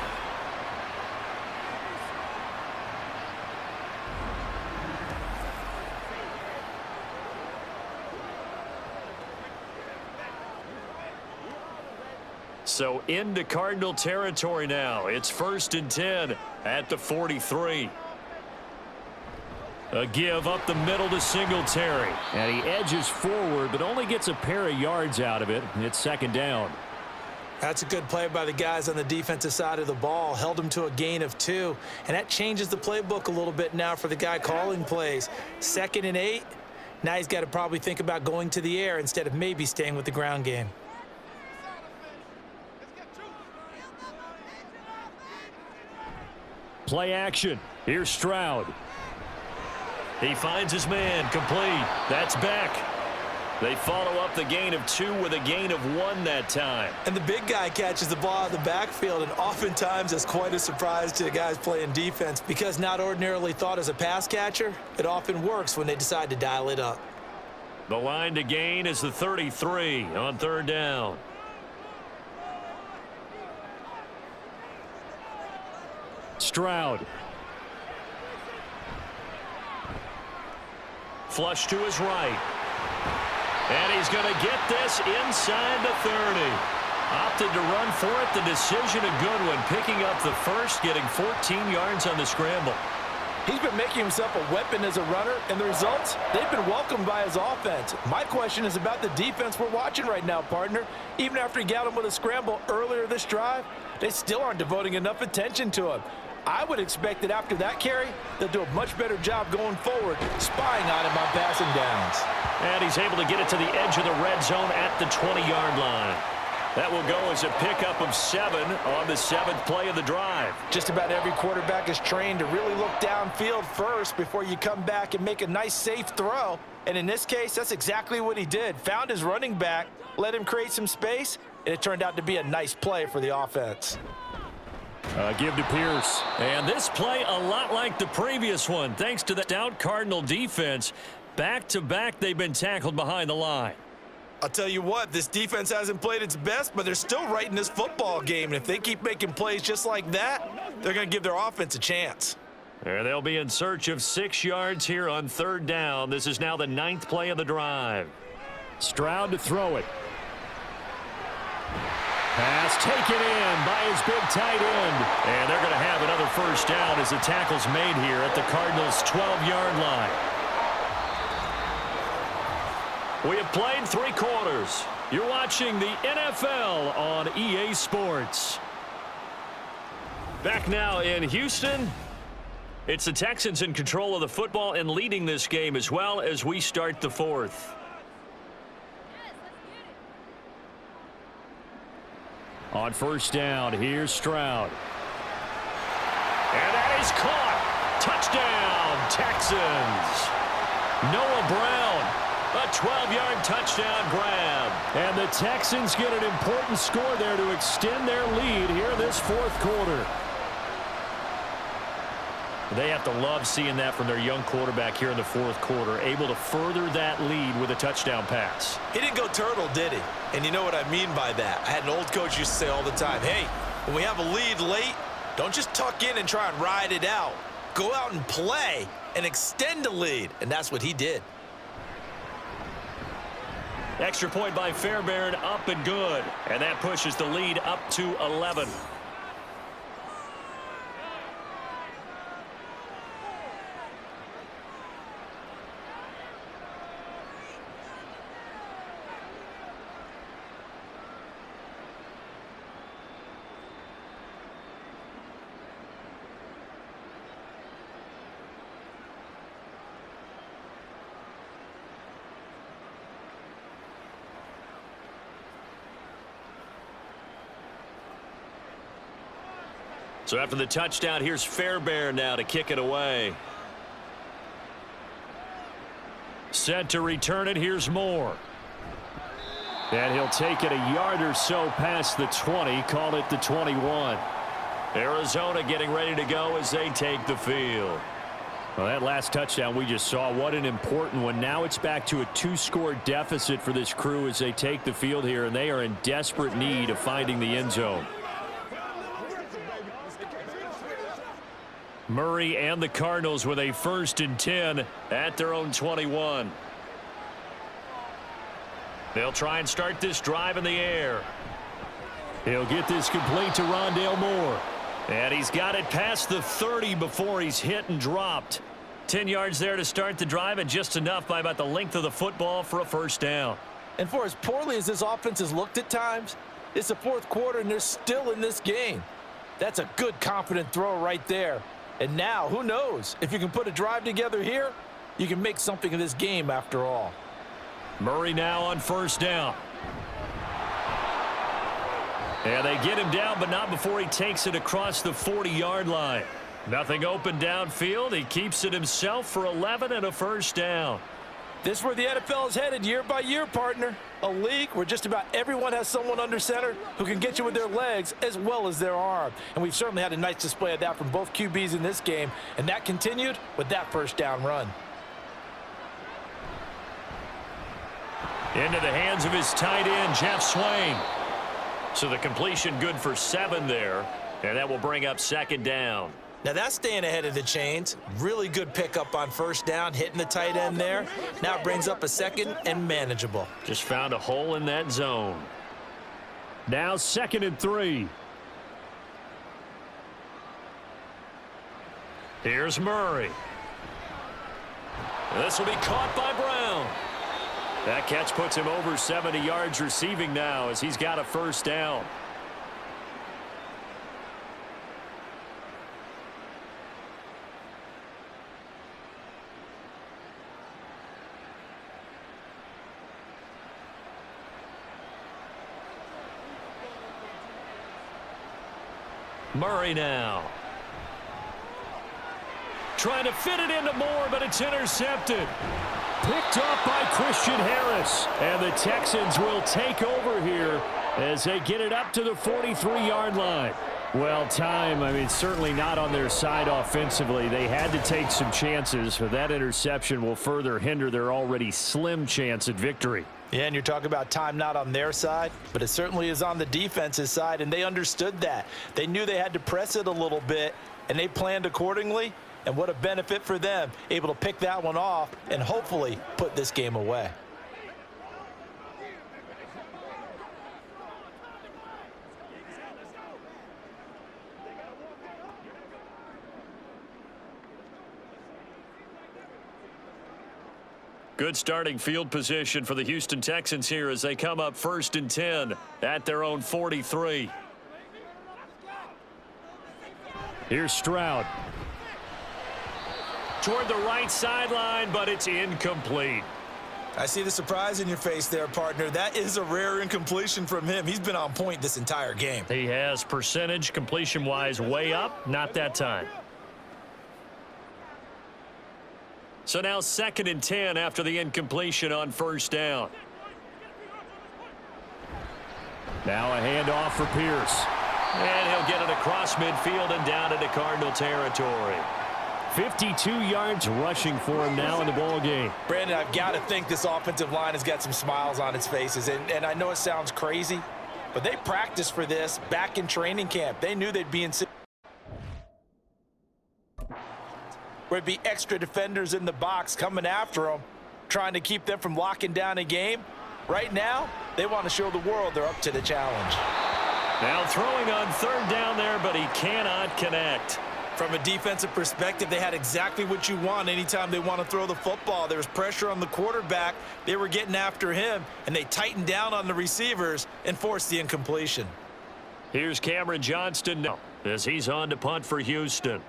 So into Cardinal territory now. It's 1st and 10 at the 43. A give up the middle to Singletary. And he edges forward, but only gets a pair of yards out of it. It's 2nd down. That's a good play by the guys on the defensive side of the ball. Held him to a gain of 2. And that changes the playbook a little bit now for the guy calling plays. 2nd and 8. Now he's got to probably think about going to the air instead of maybe staying with the ground game. Play action. Here's Stroud. He finds his man, complete. That's Beck. They follow up the gain of 2 with a gain of 1 that time. And the big guy catches the ball out of the backfield, and oftentimes that's quite a surprise to the guys playing defense because not ordinarily thought as a pass catcher, it often works when they decide to dial it up. The line to gain is the 33 on 3rd down. Stroud. Flush to his right. And he's going to get this inside the 30. Opted to run for it. The decision a good one. Picking up the first, getting 14 yards on the scramble. He's been making himself a weapon as a runner, and the results, they've been welcomed by his offense. My question is about the defense we're watching right now, partner. Even after he got him with a scramble earlier this drive, they still aren't devoting enough attention to him. I would expect that after that carry, they'll do a much better job going forward, spying on him on passing downs. And he's able to get it to the edge of the red zone at the 20-yard line. That will go as a pickup of 7 on the 7th play of the drive. Just about every quarterback is trained to really look downfield first before you come back and make a nice, safe throw. And in this case, that's exactly what he did. Found his running back, let him create some space, and it turned out to be a nice play for the offense. Give to Pierce. And this play a lot like the previous one, thanks to the stout Cardinal defense. Back-to-back, they've been tackled behind the line. I'll tell you what, this defense hasn't played its best, but they're still right in this football game. And if they keep making plays just like that, they're going to give their offense a chance. And they'll be in search of 6 yards here on 3rd down. This is now the 9th play of the drive. Stroud to throw it. Pass taken in by his big tight end. And they're going to have another first down as the tackle's made here at the Cardinals' 12-yard line. We have played 3 quarters. You're watching the NFL on EA Sports. Back now in Houston. It's the Texans in control of the football and leading this game as well as we start the 4th. On 1st down, here's Stroud. And that is caught. Touchdown, Texans. Noah Brown, a 12-yard touchdown grab. And the Texans get an important score there to extend their lead here in this 4th quarter. They have to love seeing that from their young quarterback here in the 4th quarter, able to further that lead with a touchdown pass. He didn't go turtle, did he? And you know what I mean by that. I had an old coach used to say all the time, hey, when we have a lead late, don't just tuck in and try and ride it out. Go out and play and extend the lead. And that's what he did. Extra point by Fairbairn, up and good. And that pushes the lead up to 11. So after the touchdown, here's Fairbairn now to kick it away. Set to return it. Here's Moore. And he'll take it a yard or so past the 20, call it the 21. Arizona getting ready to go as they take the field. Well, that last touchdown we just saw, what an important one. Now it's back to a 2-score deficit for this crew as they take the field here, and they are in desperate need of finding the end zone. Murray and the Cardinals with a 1st and 10 at their own 21. They'll try and start this drive in the air. He'll get this complete to Rondale Moore. And he's got it past the 30 before he's hit and dropped. 10 yards there to start the drive, and just enough by about the length of the football for a 1st down. And for as poorly as this offense has looked at times, it's the 4th quarter and they're still in this game. That's a good, confident throw right there. And now, who knows? If you can put a drive together here, you can make something of this game after all. Murray now on 1st down. And they get him down, but not before he takes it across the 40-yard line. Nothing open downfield. He keeps it himself for 11 and a 1st down. This is where the NFL is headed year by year, partner. A league where just about everyone has someone under center who can get you with their legs as well as their arm. And we've certainly had a nice display of that from both QBs in this game, and that continued with that 1st down run. Into the hands of his tight end, Jeff Swain. So the completion good for 7 there, and that will bring up 2nd down. Now that's staying ahead of the chains. Really good pickup on 1st down, hitting the tight end there. Now it brings up a 2nd and manageable. Just found a hole in that zone. Now 2nd and 3. Here's Murray. This will be caught by Brown. That catch puts him over 70 yards receiving now as he's got a 1st down. Murray now. Trying to fit it into Moore, but it's intercepted. Picked up by Christian Harris. And the Texans will take over here as they get it up to the 43-yard line. Well, certainly not on their side offensively. They had to take some chances, but that interception will further hinder their already slim chance at victory. Yeah, and you're talking about time not on their side, but it certainly is on the defense's side, and they understood that. They knew they had to press it a little bit, and they planned accordingly. And what a benefit for them, able to pick that one off and hopefully put this game away. Good starting field position for the Houston Texans here as they come up 1st and 10 at their own 43. Here's Stroud. Toward the right sideline, but it's incomplete. I see the surprise in your face there, partner. That is a rare incompletion from him. He's been on point this entire game. He has percentage completion-wise way up, not that time. So now 2nd and 10 after the incompletion on 1st down. Now a handoff for Pierce. And he'll get it across midfield and down into Cardinal territory. 52 yards rushing for him now in the ball game. Brandon, I've got to think this offensive line has got some smiles on its faces. And I know it sounds crazy, but they practiced for this back in training camp. They knew they'd be in where it'd be extra defenders in the box coming after them, trying to keep them from locking down a game. Right now, they want to show the world they're up to the challenge. Now throwing on 3rd down there, but he cannot connect. From a defensive perspective, they had exactly what you want anytime they want to throw the football. There was pressure on the quarterback. They were getting after him, and they tightened down on the receivers and forced the incompletion. Here's Cameron Johnston now as he's on to punt for Houston.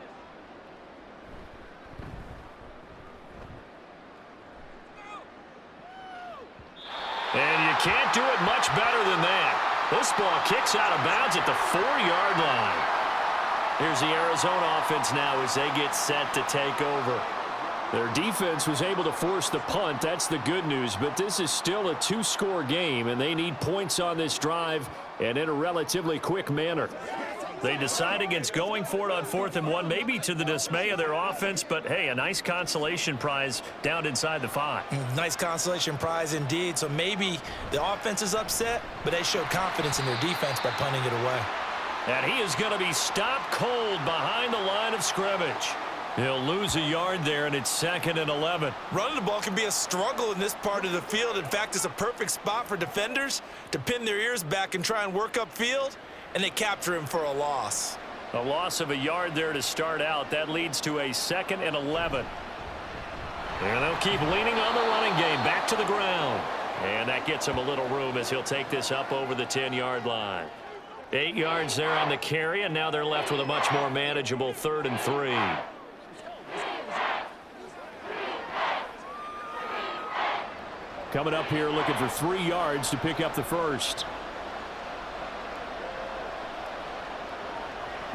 And you can't do it much better than that. This ball kicks out of bounds at the 4-yard line. Here's the Arizona offense now as they get set to take over. Their defense was able to force the punt. That's the good news, but this is still a two-score game, and they need points on this drive and in a relatively quick manner. They decide against going for it on 4th and 1, maybe to the dismay of their offense, but hey, a nice consolation prize down inside the 5. Nice consolation prize indeed. So maybe the offense is upset, but they showed confidence in their defense by punting it away. And he is going to be stopped cold behind the line of scrimmage. He'll lose a yard there, and it's 2nd and 11. Running the ball can be a struggle in this part of the field. In fact, it's a perfect spot for defenders to pin their ears back and try and work upfield, and they capture him for a loss. A loss of a yard there to start out. That leads to a 2nd and 11. And they'll keep leaning on the running game back to the ground. And that gets him a little room as he'll take this up over the 10-yard line. 8 yards there on the carry, and now they're left with a much more manageable 3rd and 3. Coming up here looking for 3 yards to pick up the first.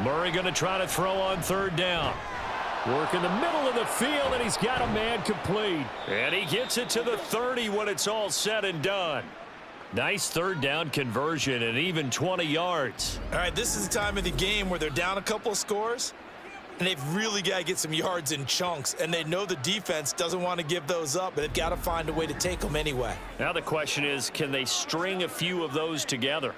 Murray going to try to throw on 3rd down. Work in the middle of the field, and he's got a man complete. And he gets it to the 30 when it's all said and done. Nice 3rd down conversion and even 20 yards. All right, this is the time of the game where they're down a couple of scores, and they've really got to get some yards in chunks, and they know the defense doesn't want to give those up, but they've got to find a way to take them anyway. Now the question is, can they string a few of those together?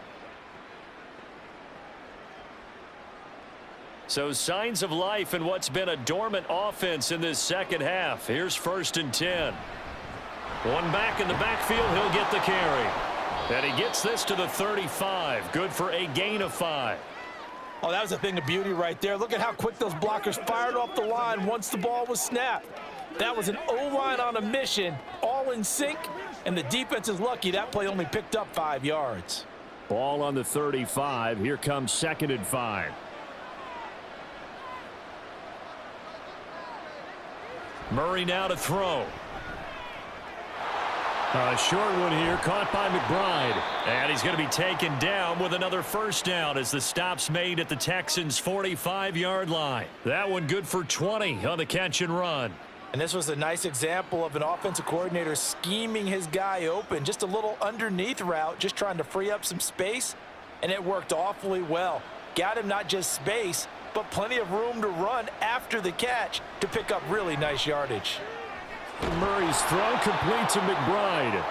So signs of life in what's been a dormant offense in this second half. Here's 1st and 10. One back in the backfield, he'll get the carry. And he gets this to the 35. Good for a gain of 5. Oh, that was a thing of beauty right there. Look at how quick those blockers fired off the line once the ball was snapped. That was an O-line on a mission, all in sync, and the defense is lucky that play only picked up 5 yards. Ball on the 35. Here comes 2nd and 5. Murray now to throw. A short one here, caught by McBride. And he's going to be taken down with another 1st down as the stop's made at the Texans' 45-yard line. That one good for 20 on the catch and run. And this was a nice example of an offensive coordinator scheming his guy open. Just a little underneath route, just trying to free up some space, and it worked awfully well. Got him not just space, but plenty of room to run after the catch to pick up really nice yardage. Murray's throw complete to McBride.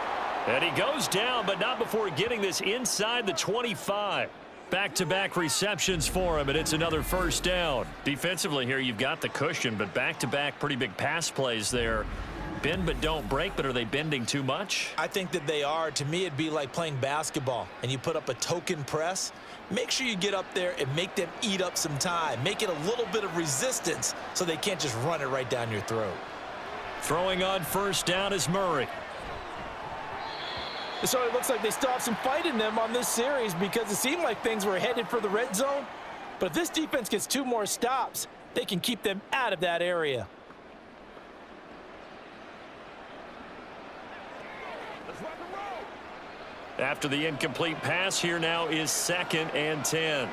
And he goes down, but not before getting this inside the 25. Back-to-back receptions for him, and it's another 1st down. Defensively here, you've got the cushion, but back-to-back pretty big pass plays there. Bend but don't break, but are they bending too much? I think that they are. To me, it'd be like playing basketball, and you put up a token press. Make sure you get up there and make them eat up some time. Make it a little bit of resistance so they can't just run it right down your throat. Throwing on 1st down is Murray. So it looks like they still have some fight in them on this series because it seemed like things were headed for the red zone. But if this defense gets 2 more stops, they can keep them out of that area. After the incomplete pass, here now is 2nd and 10.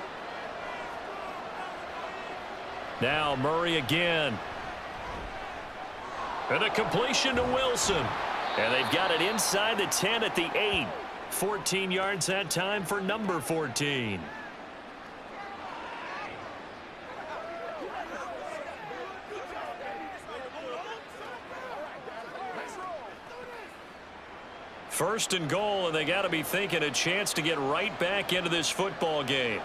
Now Murray again. And a completion to Wilson. And they've got it inside the 10 at the 8. 14 yards that time for number 14. First and goal, and they got to be thinking a chance to get right back into this football game.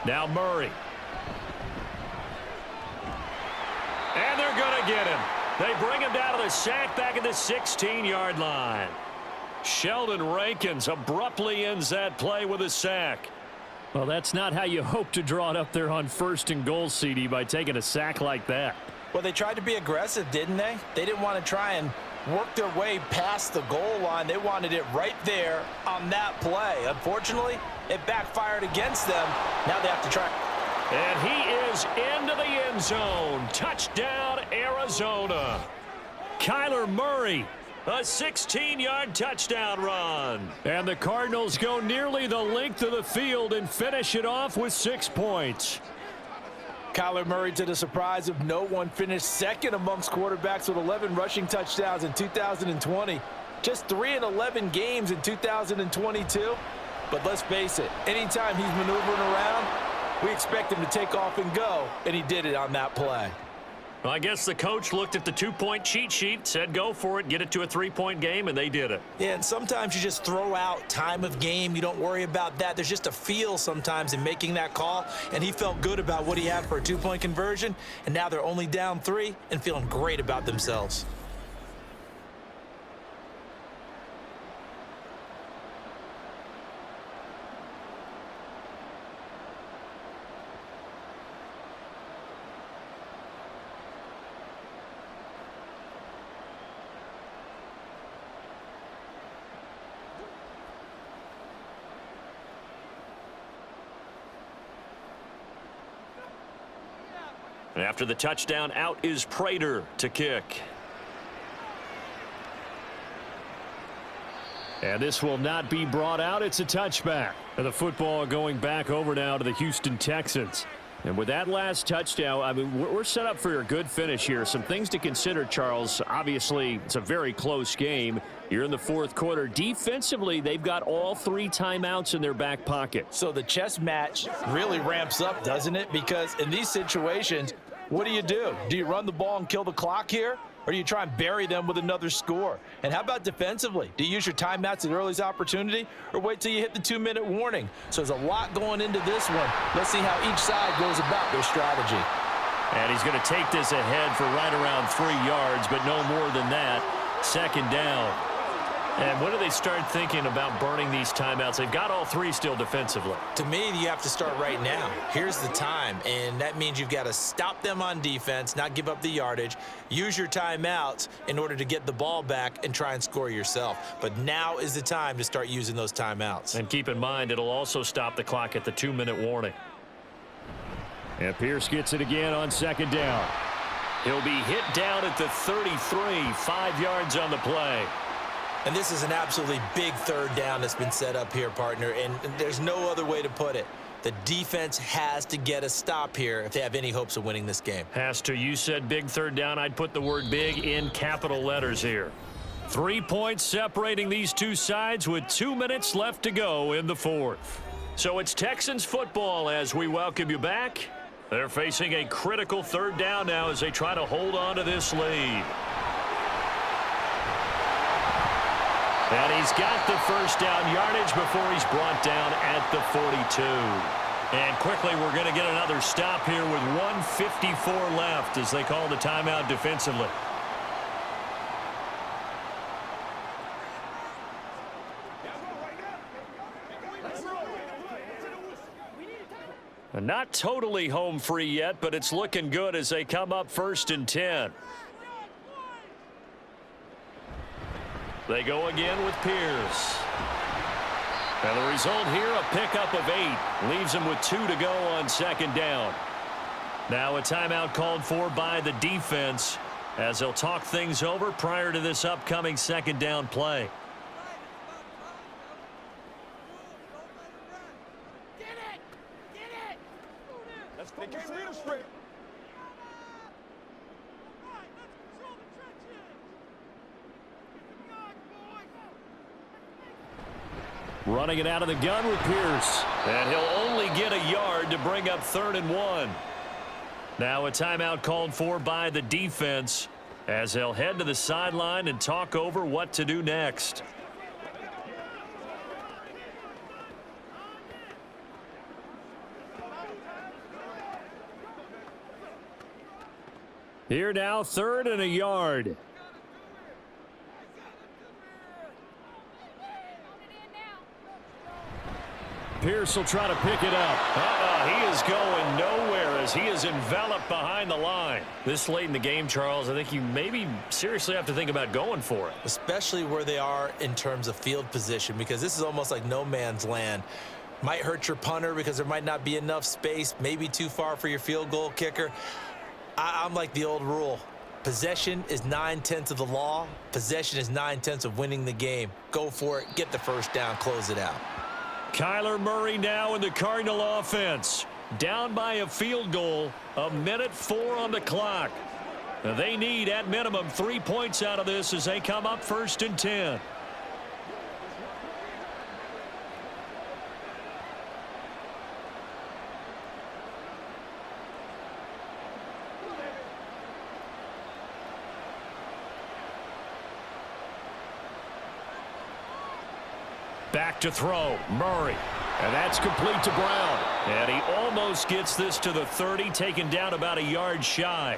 Now Murray. And they're going to get him. They bring him down to the sack back at the 16-yard line. Sheldon Rankins abruptly ends that play with a sack. Well, that's not how you hope to draw it up there on 1st and goal, CD, by taking a sack like that. Well, they tried to be aggressive, didn't they? They didn't want to try and work their way past the goal line. They wanted it right there on that play. Unfortunately, it backfired against them. Now they have to try. And he is into the end zone. Touchdown, Arizona. Kyler Murray A 16-yard touchdown run. And the Cardinals go nearly the length of the field and finish it off with 6 points. Kyler Murray, to the surprise of no one, finished second amongst quarterbacks with 11 rushing touchdowns in 2020. Just 3 in 11 games in 2022. But let's face it, anytime he's maneuvering around, we expect him to take off and go, and he did it on that play. Well, I guess the coach looked at the 2-point cheat sheet, said go for it, get it to a 3-point game, and they did it. Yeah, and sometimes you just throw out time of game. You don't worry about that. There's just a feel sometimes in making that call, and he felt good about what he had for a 2-point conversion, and now they're only down 3 and feeling great about themselves. After the touchdown, out is Prater to kick. And this will not be brought out. It's a touchback. And the football going back over now to the Houston Texans. And with that last touchdown, I mean, we're set up for a good finish here. Some things to consider, Charles. Obviously, it's a very close game. You're in the fourth quarter. Defensively, they've got all 3 timeouts in their back pocket. So the chess match really ramps up, doesn't it? Because in these situations, what do? Do you run the ball and kill the clock here? Or do you try and bury them with another score? And how about defensively? Do you use your timeouts at earliest opportunity or wait till you hit the 2-minute warning? So there's a lot going into this one. Let's see how each side goes about their strategy. And he's going to take this ahead for right around 3 yards, but no more than that. Second down. And when do they start thinking about burning these timeouts? They've got all 3 still defensively. To me, you have to start right now. Here's the time, and that means you've got to stop them on defense, not give up the yardage, use your timeouts in order to get the ball back and try and score yourself. But now is the time to start using those timeouts. And keep in mind, it'll also stop the clock at the 2-minute warning. And Pierce gets it again on second down. He'll be hit down at the 33, 5 yards on the play. And this is an absolutely big third down that's been set up here, partner, and there's no other way to put it. The defense has to get a stop here if they have any hopes of winning this game. Has to. You said big third down. I'd put the word big in capital letters here. 3 points separating these two sides with 2 minutes left to go in the fourth. So it's Texans football as we welcome you back. They're facing a critical third down now as they try to hold on to this lead. And he's got the first down yardage before he's brought down at the 42. And quickly, we're going to get another stop here with 1:54 left as they call the timeout defensively. Not totally home free yet, but it's looking good as they come up 1st and 10. They go again with Pierce. And the result here, a pickup of 8. Leaves them with 2 to go on second down. Now a timeout called for by the defense as they'll talk things over prior to this upcoming second down play. Running it out of the gun with Pierce. And he'll only get a yard to bring up 3rd and 1. Now a timeout called for by the defense as they'll head to the sideline and talk over what to do next. Here now, 3rd and a yard. Pierce will try to pick it up. He is going nowhere as he is enveloped behind the line. This late in the game, Charles, I think you maybe seriously have to think about going for it. Especially where they are in terms of field position, because this is almost like no man's land. Might hurt your punter because there might not be enough space, maybe too far for your field goal kicker. I'm like the old rule. Possession is 9/10 of the law. Possession is 9/10 of winning the game. Go for it. Get the first down. Close it out. Kyler Murray now in the Cardinal offense. Down by a field goal. 1:04 on the clock. Now they need, at minimum, 3 points out of this as they come up 1st and 10. Back to throw, Murray. And that's complete to Brown. And he almost gets this to the 30, taken down about a yard shy.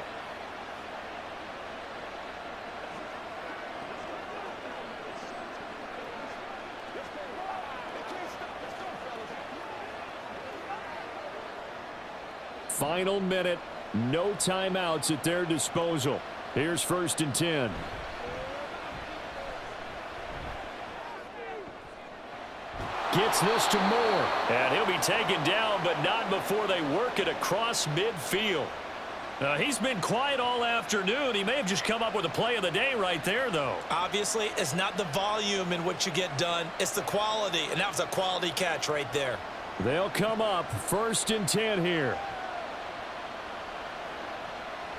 Final minute, no timeouts at their disposal. Here's 1st and 10. Gets this to Moore. And he'll be taken down, but not before they work it across midfield. He's been quiet all afternoon. He may have just come up with a play of the day right there, though. Obviously, it's not the volume in what you get done. It's the quality, and that was a quality catch right there. They'll come up 1st and 10 here.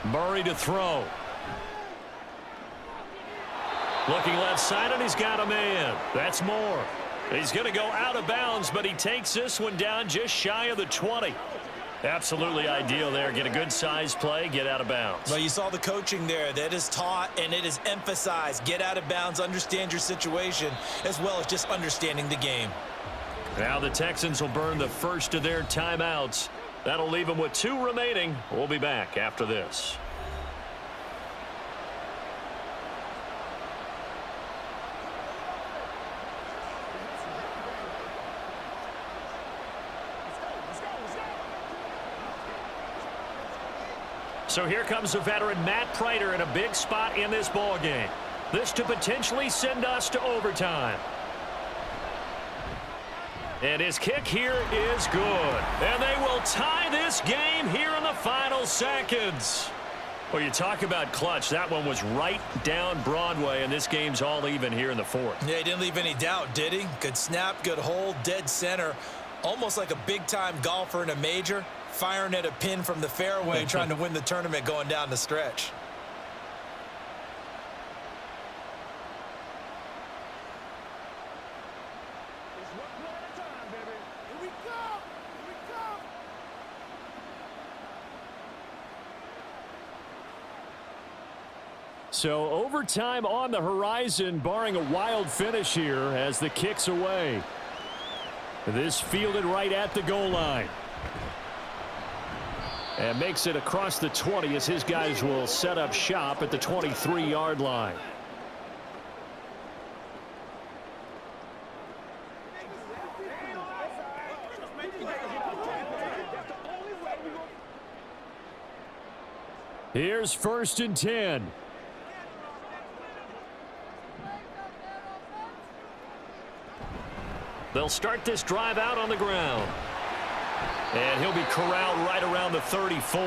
Murray to throw. Looking left side, and he's got a man. That's Moore. He's going to go out of bounds, but he takes this one down just shy of the 20. Absolutely ideal there. Get a good size play, get out of bounds. Well, you saw the coaching there. That is taught and it is emphasized. Get out of bounds, understand your situation, as well as just understanding the game. Now the Texans will burn the first of their timeouts. That'll leave them with 2 remaining. We'll be back after this. So here comes the veteran Matt Prater in a big spot in this ball game. This to potentially send us to overtime. And his kick here is good. And they will tie this game here in the final seconds. Well, you talk about clutch. That one was right down Broadway, and this game's all even here in the 4th. Yeah, he didn't leave any doubt, did he? Good snap, good hold, dead center. Almost like a big-time golfer in a major, firing at a pin from the fairway, trying to win the tournament going down the stretch. So overtime on the horizon, barring a wild finish here as the kick's away. This fielded right at the goal line. And makes it across the 20 as his guys will set up shop at the 23-yard line. Here's 1st and 10. They'll start this drive out on the ground. And he'll be corralled right around the 34.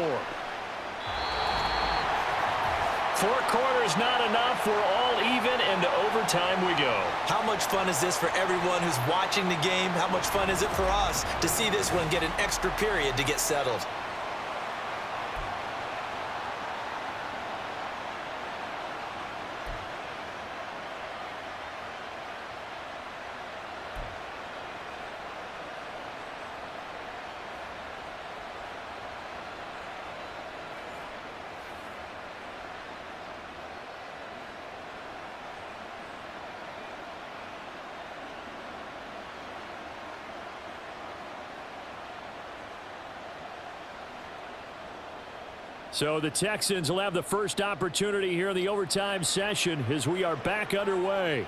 4 quarters not enough. We're all even, and to overtime we go. How much fun is this for everyone who's watching the game? How much fun is it for us to see this one get an extra period to get settled? So the Texans will have the first opportunity here in the overtime session as we are back underway.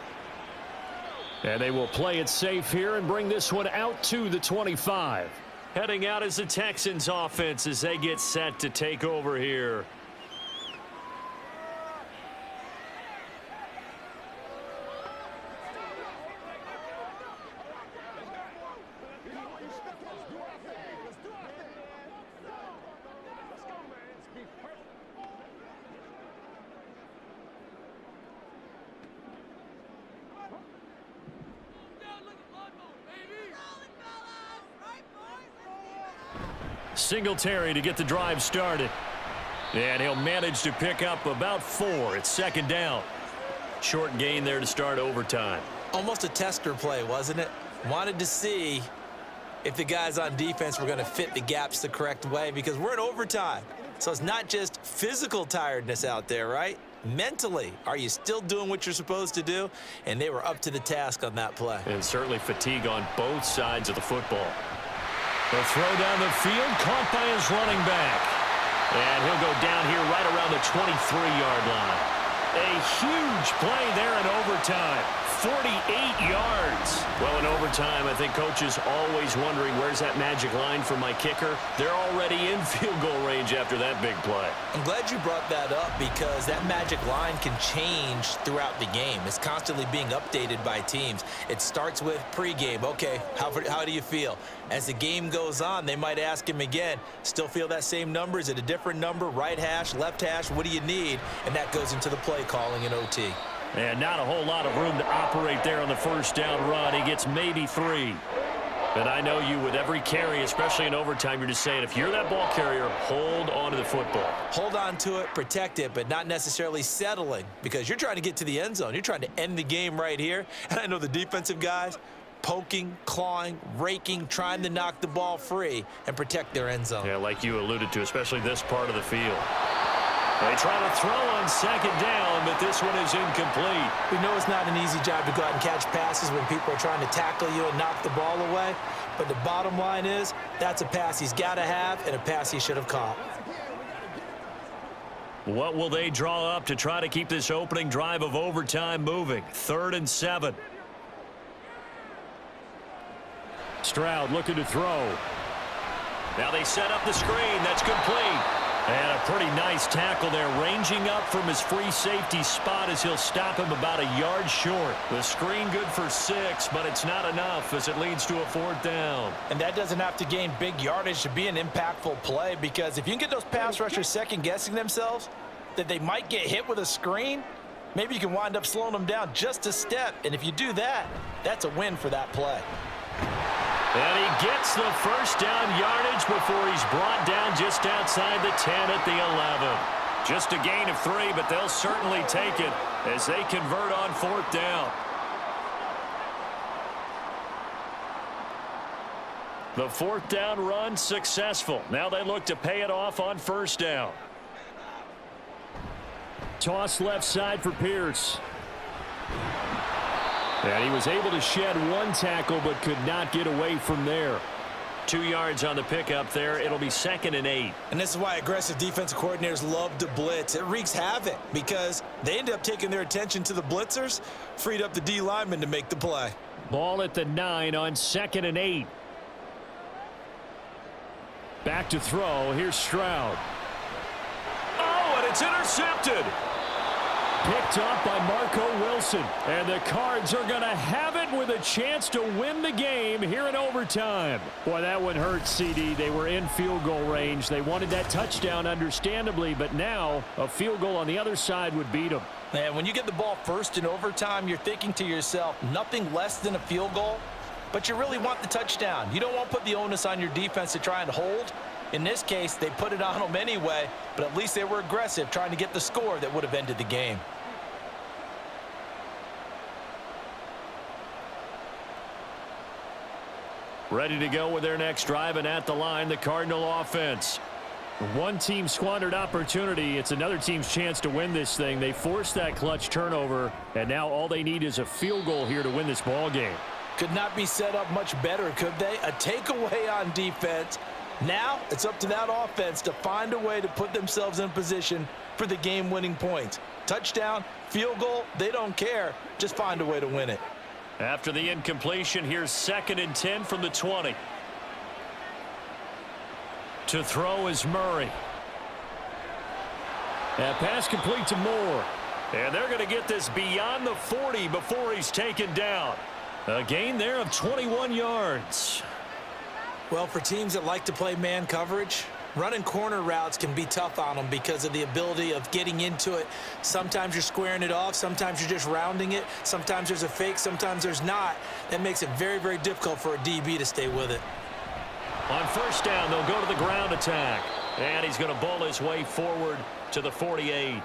And they will play it safe here and bring this one out to the 25. Heading out is the Texans offense as they get set to take over here. Singletary to get the drive started. And he'll manage to pick up about 4. It's second down. Short gain there to start overtime. Almost a tester play, wasn't it? Wanted to see if the guys on defense were going to fit the gaps the correct way, because we're in overtime. So it's not just physical tiredness out there, right? Mentally, are you still doing what you're supposed to do? And they were up to the task on that play. And certainly fatigue on both sides of the football. The throw down the field, caught by his running back. And he'll go down here right around the 23-yard line. A huge play there in overtime. 48 yards. Well, in overtime, I think Coach is always wondering, where's that magic line for my kicker? They're already in field goal range after that big play. I'm glad you brought that up, because that magic line can change throughout the game. It's constantly being updated by teams. It starts with pregame. Okay, how do you feel? As the game goes on, they might ask him again, still feel that same number? Is it a different number? Right hash, left hash, what do you need? And that goes into the play calling in OT. And not a whole lot of room to operate there on the first down run. He gets maybe 3. But I know you, with every carry, especially in overtime, you're just saying, if you're that ball carrier, hold on to the football. Hold on to it, protect it, but not necessarily settling, because you're trying to get to the end zone. You're trying to end the game right here. And I know the defensive guys poking, clawing, raking, trying to knock the ball free and protect their end zone. Yeah, like you alluded to, especially this part of the field. They try to throw on second down, but this one is incomplete. We know it's not an easy job to go out and catch passes when people are trying to tackle you and knock the ball away. But the bottom line is, that's a pass he's got to have and a pass he should have caught. What will they draw up to try to keep this opening drive of overtime moving? 3rd and 7. Stroud looking to throw. Now they set up the screen. That's complete. And a pretty nice tackle there, ranging up from his free safety spot as he'll stop him about a yard short. The screen good for 6, but it's not enough as it leads to a 4th down. And that doesn't have to gain big yardage to be an impactful play, because if you can get those pass rushers second-guessing themselves that they might get hit with a screen, maybe you can wind up slowing them down just a step. And if you do that, that's a win for that play. And he gets the first down yardage before he's brought down just outside the 10 at the 11. Just a gain of 3, but they'll certainly take it as they convert on 4th down. The 4th down run successful. Now they look to pay it off on 1st down. Toss left side for Pierce. And he was able to shed 1 tackle, but could not get away from there. 2 yards on the pickup there. It'll be 2nd and 8. And this is why aggressive defensive coordinators love to blitz. It wreaks havoc because they end up taking their attention to the blitzers, freed up the D lineman to make the play. Ball at the 9 on 2nd and 8. Back to throw. Here's Stroud. Oh, and it's intercepted. Picked up by Marco Wilson. And the Cards are going to have it with a chance to win the game here in overtime. Boy, that one hurt, CD. They were in field goal range. They wanted that touchdown, understandably, but now a field goal on the other side would beat them. And when you get the ball first in overtime, you're thinking to yourself, nothing less than a field goal, but you really want the touchdown. You don't want to put the onus on your defense to try and hold. In this case, they put it on them anyway, but at least they were aggressive, trying to get the score that would have ended the game. Ready to go with their next drive, and at the line, the Cardinal offense. One team squandered opportunity. It's another team's chance to win this thing. They forced that clutch turnover, and now all they need is a field goal here to win this ball game. Could not be set up much better, could they? A takeaway on defense. Now it's up to that offense to find a way to put themselves in position for the game-winning points. Touchdown, field goal, they don't care. Just find a way to win it. After the incompletion, here's 2nd and 10 from the 20. To throw is Murray. That pass complete to Moore. And they're going to get this beyond the 40 before he's taken down. A gain there of 21 yards. Well, for teams that like to play man coverage, running corner routes can be tough on them because of the ability of getting into it. Sometimes you're squaring it off. Sometimes you're just rounding it. Sometimes there's a fake. Sometimes there's not. That makes it very, very difficult for a DB to stay with it. On first down, they'll go to the ground attack. And he's going to bowl his way forward to the 48.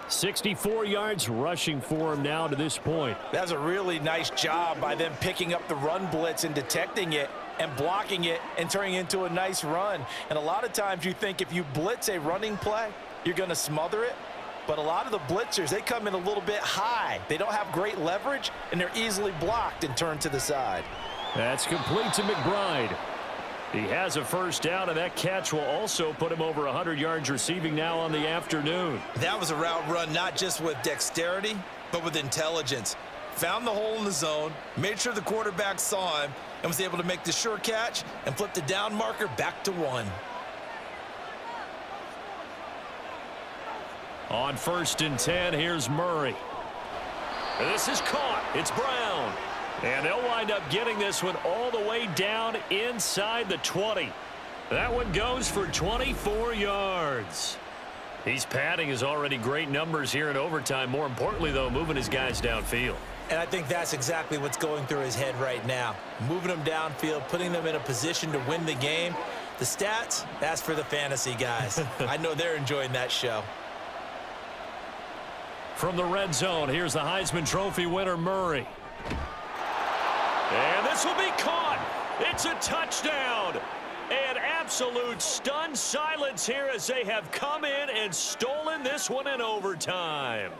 64 yards rushing for him now to this point. That's a really nice job by them picking up the run blitz and detecting it and blocking it and turning it into a nice run. And a lot of times you think if you blitz a running play, you're going to smother it. But a lot of the blitzers, they come in a little bit high. They don't have great leverage, and they're easily blocked and turned to the side. That's complete to McBride. He has a first down, and that catch will also put him over 100 yards receiving now on the afternoon. That was a route run not just with dexterity, but with intelligence. Found the hole in the zone, made sure the quarterback saw him, and was able to make the sure catch and flip the down marker back to 1. On first and 10, here's Murray. This is caught. It's Brown. And they'll wind up getting this one all the way down inside the 20. That one goes for 24 yards. He's padding his already great numbers here in overtime. More importantly, though, moving his guys downfield. And I think that's exactly what's going through his head right now. Moving them downfield, putting them in a position to win the game. The stats, that's for the fantasy guys. I know they're enjoying that show. From the red zone, here's the Heisman Trophy winner, Murray. And this will be caught. It's a touchdown. An absolute stunned silence here as they have come in and stolen this one in overtime.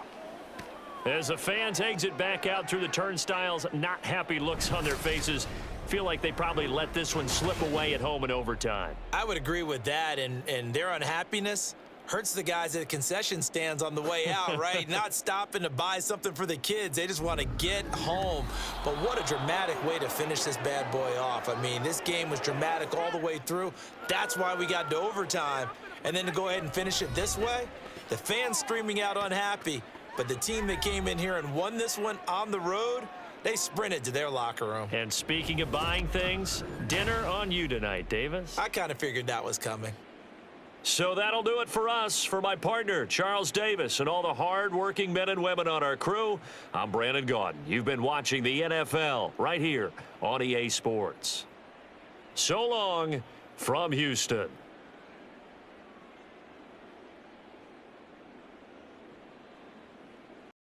As the fans exit back out through the turnstiles, not happy looks on their faces. Feel like they probably let this one slip away at home in overtime. I would agree with that, and their unhappiness hurts the guys at the concession stands on the way out, right? Not stopping to buy something for the kids. They just want to get home. But what a dramatic way to finish this bad boy off. I mean, this game was dramatic all the way through. That's why we got to overtime. And then to go ahead and finish it this way, the fans streaming out unhappy. But the team that came in here and won this one on the road, they sprinted to their locker room. And speaking of buying things, dinner on you tonight, Davis. I kind of figured that was coming. So that'll do it for us. For my partner, Charles Davis, and all the hard-working men and women on our crew, I'm Brandon Gaudin. You've been watching the NFL right here on EA Sports. So long from Houston.